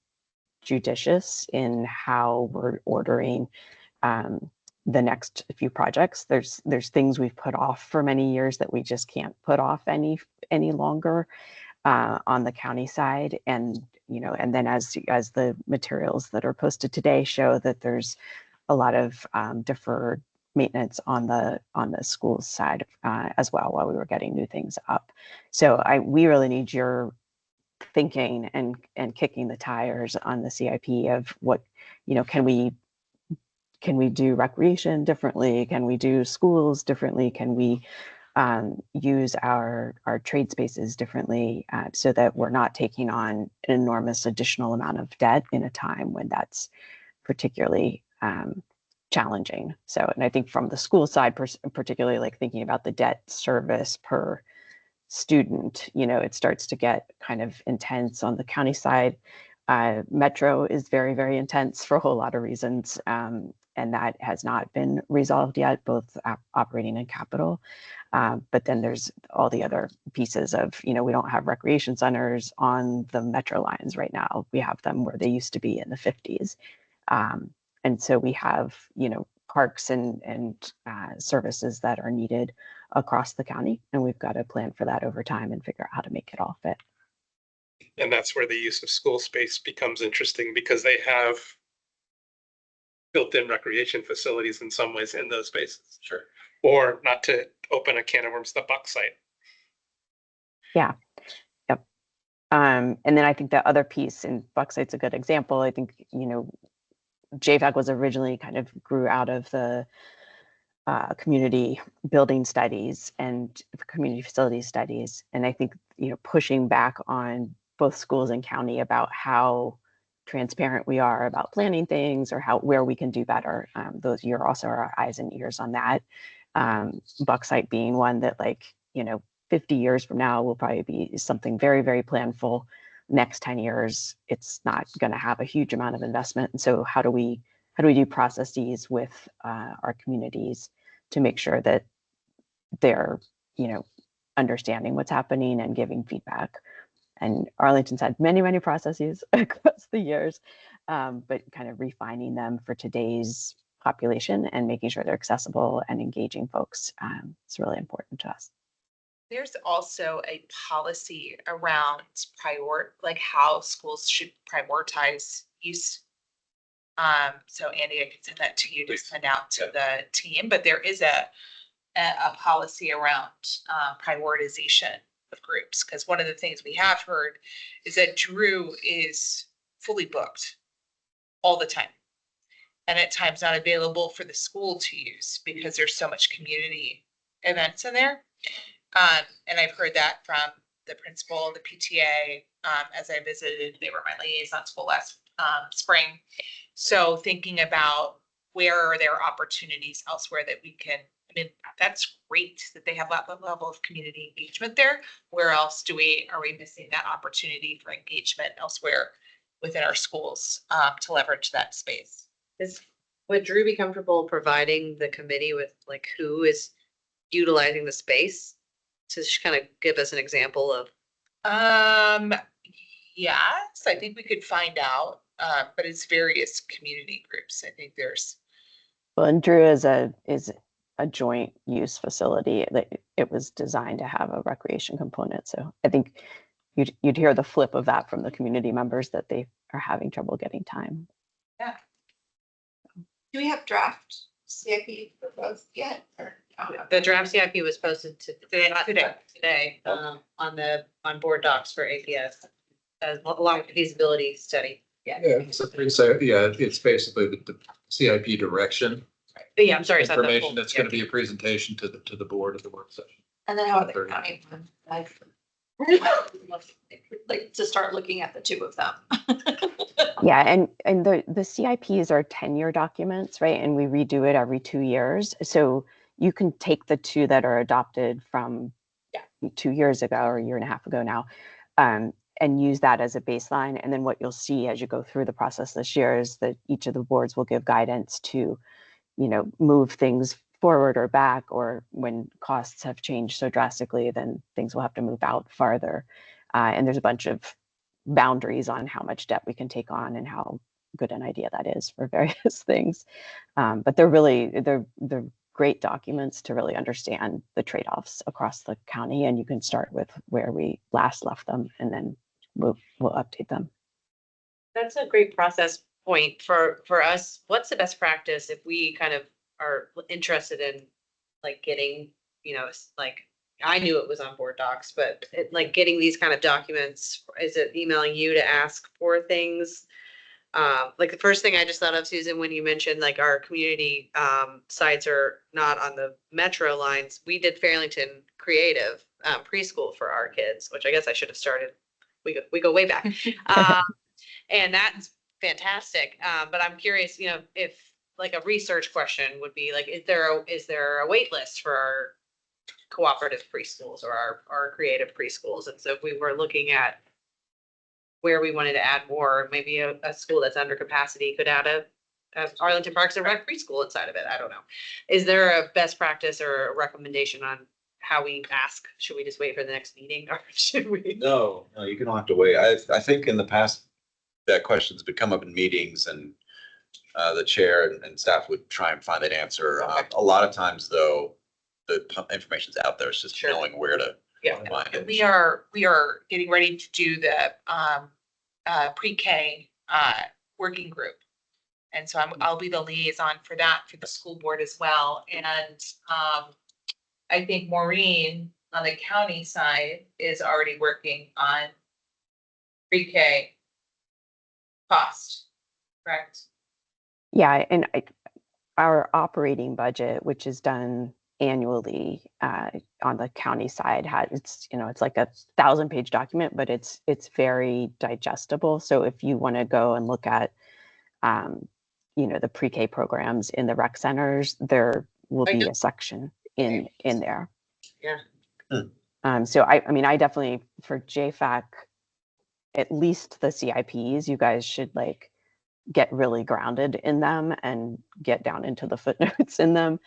judicious in how we're ordering the next few projects. There's things we've put off for many years that we just can't put off any longer on the county side. And and then as the materials that are posted today show, that there's a lot of deferred maintenance on the school side as well, while we were getting new things up. So we really need your thinking and kicking the tires on the CIP of what, can we do recreation differently? Can we do schools differently? Can we use our trade spaces differently so that we're not taking on an enormous additional amount of debt in a time when that's particularly challenging. So, and I think from the school side, particularly like thinking about the debt service per student, it starts to get kind of intense on the county side. Metro is very, very intense for a whole lot of reasons. And that has not been resolved yet, both operating and capital. But then there's all the other pieces of, we don't have recreation centers on the metro lines right now. We have them where they used to be in the 50s. And so we have, parks and services that are needed across the county. And we've got to plan for that over time and figure out how to make it all fit. And that's where the use of school space becomes interesting, because they have built-in recreation facilities in some ways in those spaces. Sure. Or not to open a can of worms, the Buck site. Yeah. Yep. And then I think the other piece, and Bucksite's a good example, I think, JFAC was originally kind of grew out of the community building studies and community facility studies. And I think, pushing back on both schools and county about how transparent we are about planning things or where we can do better. Those you're also our eyes and ears on that. Bucksite being one that 50 years from now will probably be something very, very planful. Next 10 years, it's not going to have a huge amount of investment. And so how do we do processes with our communities to make sure that they're, understanding what's happening and giving feedback? And Arlington's had many, many processes across the years, but kind of refining them for today's population and making sure they're accessible and engaging folks is really important to us. There's also a policy around how schools should prioritize use. So Andy, I can send that to you to send out to the team, but there is a policy around prioritization of groups, because one of the things we have heard is that Drew is fully booked all the time, and at times not available for the school to use because there's so much community events in there. And I've heard that from the principal, the PTA, as I visited. They were my liaison school last spring. So thinking about where are there opportunities elsewhere that we can, that's great that they have that level of community engagement there. Where else are we missing that opportunity for engagement elsewhere within our schools to leverage that space? Would Drew be comfortable providing the committee with who is utilizing the space to just kind of give us an example of? Yes, I think we could find out, but it's various community groups. I think there's. Well, and Drew is a joint use facility that it was designed to have a recreation component. So I think you'd hear the flip of that from the community members, that they are having trouble getting time. Yeah. Do we have draft CIP proposed yet? Or The draft CIP was posted today on board docs for APS, along with the feasibility study. Yeah, so it's basically the CIP direction. But yeah, I'm sorry. It's not the full Information that's going to be a CIP. presentation to the board at the work session. And then how are the county ones? Like to start looking at the two of them. Yeah, and the CIPs are 10-year documents, right? And we redo it every 2 years. So you can take the two that are adopted from 2 years ago or a year and a half ago now, and use that as a baseline. And then what you'll see as you go through the process this year is that each of the boards will give guidance to, move things forward or back, or when costs have changed so drastically, then things will have to move out farther. And there's a bunch of boundaries on how much debt we can take on and how good an idea that is for various things. But they're great documents to really understand the trade-offs across the county, and you can start with where we last left them, and then we'll update them. That's a great process point for us. What's the best practice if we kind of are interested in like getting, like I knew it was on board docs, but like getting these kind of documents, is it emailing you to ask for things? Like the first thing I just thought of, Susan, when you mentioned like our community sites are not on the metro lines, we did Fairlington Creative preschool for our kids, which I guess I should have started. We go way back. And that's fantastic. But I'm curious, if like a research question would be like, is there a wait list for our cooperative preschools or our creative preschools? And so if we were looking at where we wanted to add more, maybe a school that's under capacity could add a Arlington Parks and Rec preschool inside of it. I don't know. Is there a best practice or a recommendation on how we ask? Should we just wait for the next meeting, or should we? No, you don't have to wait. I think in the past that question's been come up in meetings, and the chair and staff would try and find that answer. Okay. A lot of times though, the information's out there. It's just Sure. knowing where to find it. We are getting ready to do the pre-K working group. And so I'll be the liaison for that for the school board as well. And I think Maureen on the county side is already working on pre-K cost, correct? Yeah, and our operating budget, which is done annually on the county side, it's like a 1,000-page document, but it's very digestible. So if you want to go and look at the pre-K programs in the rec centers, there will be a section in there. Yeah. So I definitely, for JFAC, at least the CIPs, you guys should like get really grounded in them and get down into the footnotes in them.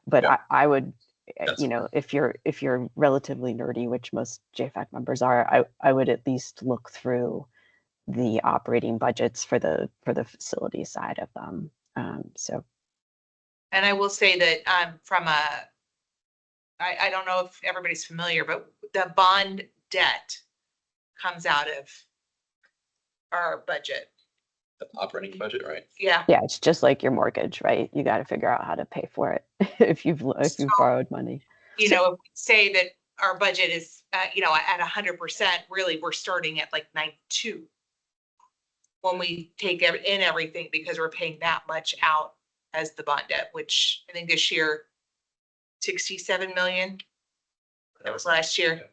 But Yeah. I would, if you're relatively nerdy, which most JFAC members are, I would at least look through the operating budgets for the facility side of them. And I will say that I don't know if everybody's familiar, but the bond debt comes out of our budget. The operating budget, right? Yeah. Yeah, it's just like your mortgage, right? You got to figure out how to pay for it if you've borrowed money. If we say that our budget is, at 100%, really, we're starting at like 92. When we take in everything, because we're paying that much out as the bond debt, which I think this year, 67 million. That was last year.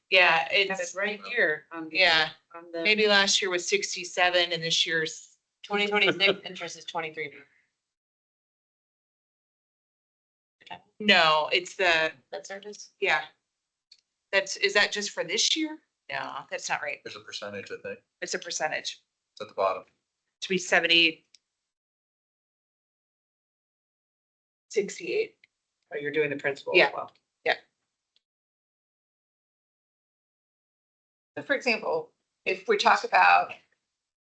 Yeah, it's right here. Yeah. On the Maybe last year was 67 and this year's 2026 interest is 23. no, it's the, That service? yeah. Is that just for this year? No, that's not right. There's a percentage, I think. It's a percentage. It's at the bottom. To be 70. 68. Oh, you're doing the principal Yeah. as well. So for example, if we talk about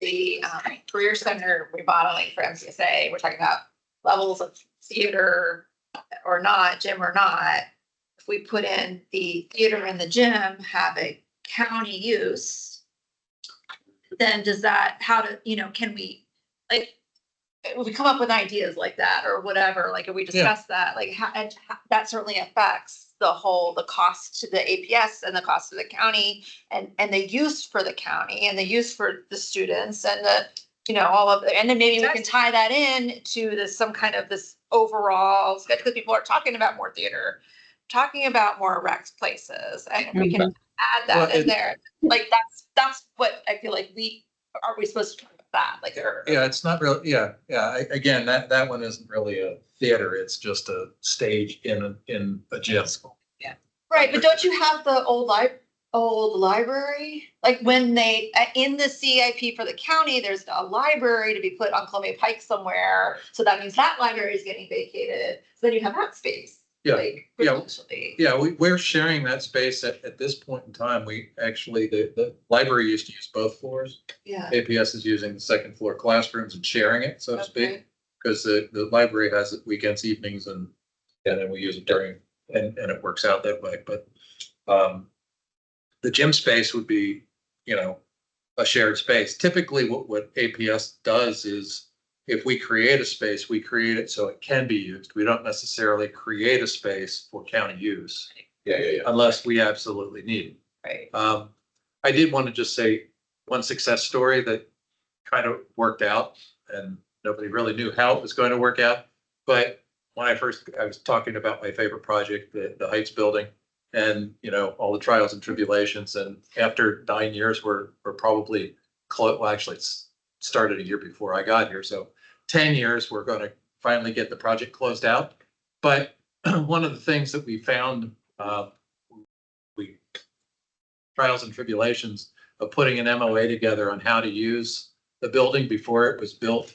the career center remodeling for MCSA, we're talking about levels of theater or not, gym or not. If we put in the theater and the gym have a county use, then does that, can we, like, we come up with ideas like that or whatever, like if we discuss that, like that certainly affects the cost to the APS and the cost to the county and the use for the county and the use for the students and all of it. And then maybe we can tie that in to some kind of this overall, because people are talking about more theater, talking about more rec places, and we can add that in there. Like, that's what I feel like are we supposed to talk about that? Like, Yeah, it's not really, again, that one isn't really a theater, it's just a stage in a gym. right, but don't you have the old library? Like when they, in the CIP for the county, there's a library to be put on Columbia Pike somewhere. So that means that library is getting vacated. So then you have that space. Yeah, Like, yeah. potentially. Yeah, we're sharing that space at this point in time. We actually, the library used to use both floors. Yeah. APS is using the second floor classrooms and sharing it, so to speak. Okay. Because the library has it weekends, evenings, and then we use it during, and it works out that way. But the gym space would be, a shared space. Typically, what APS does is if we create a space, we create it so it can be used. We don't necessarily create a space for county use. Yeah. Unless we absolutely need Right. it. I did want to just say one success story that kind of worked out and nobody really knew how it was going to work out. But when I was talking about my favorite project, the Heights building, and all the trials and tribulations. And after 9 years, we're probably close. Well, actually, it's started a year before I got here. So 10 years, we're going to finally get the project closed out. But one of the things that we found, trials and tribulations of putting an MOA together on how to use the building before it was built,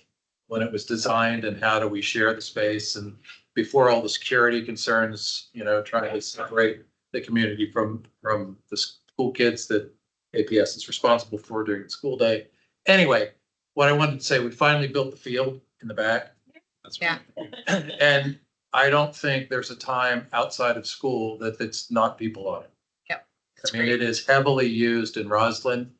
when it was designed, and how do we share the space, and before all the security concerns, trying to separate the community from the school kids that APS is responsible for during the school day. Anyway, what I wanted to say, we finally built the field in the back. That's Yeah. And I don't think there's a time outside of school that it's not people on it. Yep. I mean, it is heavily used in Roslyn,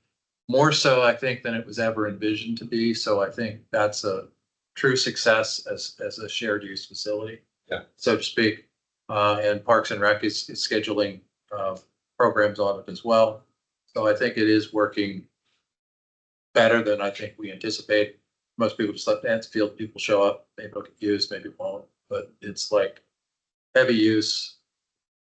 more so, I think, than it was ever envisioned to be. So I think that's a true success as a shared use facility. Yeah. So to speak. And Parks and Rec is scheduling programs on it as well. So I think it is working better than I think we anticipate. Most people just let dance field people show up, maybe they'll get used, maybe won't, but it's like heavy use.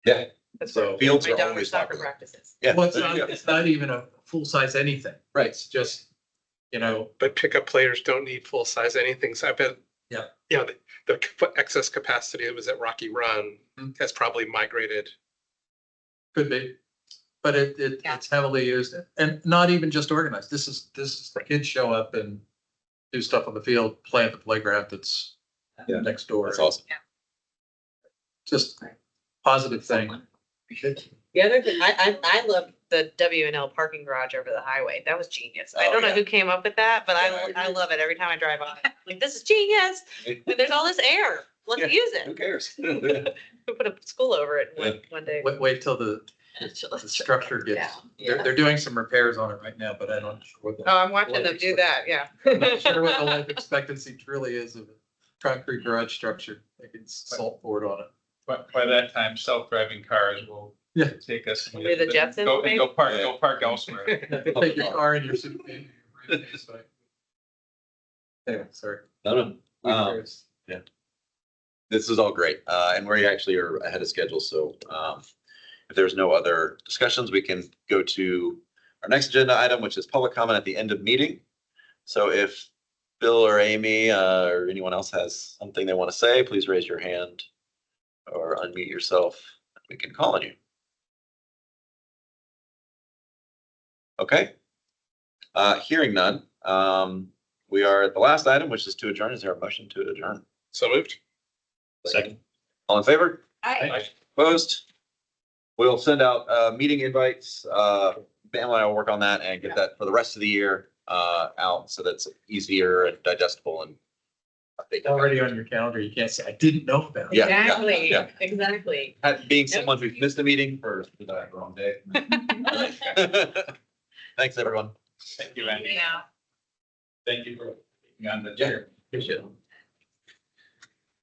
Yeah. So Fields My are daughter's always soccer popular. practices. Yeah. well, it's not even a full size anything. Right. It's just, But pickup players don't need full size anything. So I bet. Yeah. The excess capacity that was at Rocky Run has probably migrated. could be. But it's heavily used and not even just organized. This is the kids show up and do stuff on the field, play at the playground that's next door. That's awesome. Just positive thing. The other thing, I love the W&L parking garage over the highway. That was genius. I Oh, don't know yeah. who came up with that, but Yeah, I love it every time I drive by. Like, this is genius. There's all this air. Let's Yeah. use Who it. cares? We put a school over it one day. Wait till the structure gets, they're doing some repairs on it right now, but I don't know what Oh, I'm watching them do that, yeah. I'm not sure what the life expectancy truly is of a concrete garage structure. They can salt board on it. But by that time, self-driving cars will Yeah. take us. Maybe the Jetsons, Go maybe? go park elsewhere. Take your car and your suitcase. Anyway, sorry. No. This is all great. And we actually are ahead of schedule. So if there's no other discussions, we can go to our next agenda item, which is public comment at the end of meeting. So if Bill or Amy or anyone else has something they want to say, please raise your hand or unmute yourself. We can call on you. Okay. Hearing none. We are at the last item, which is to adjourn. Is there a motion to adjourn? So moved. Second. All in favor? Opposed? We'll send out meeting invites. Ben and I will work on that and get that for the rest of the year out so that's easier and digestible and. Already on your calendar, you can't say, I didn't know about it. Yeah. Exactly, Yeah. exactly. Being someone who's missed a meeting for the wrong day. Thanks, everyone. Thank you, Andy. Yeah. Thank you for being on the Yeah. chair. Appreciate it.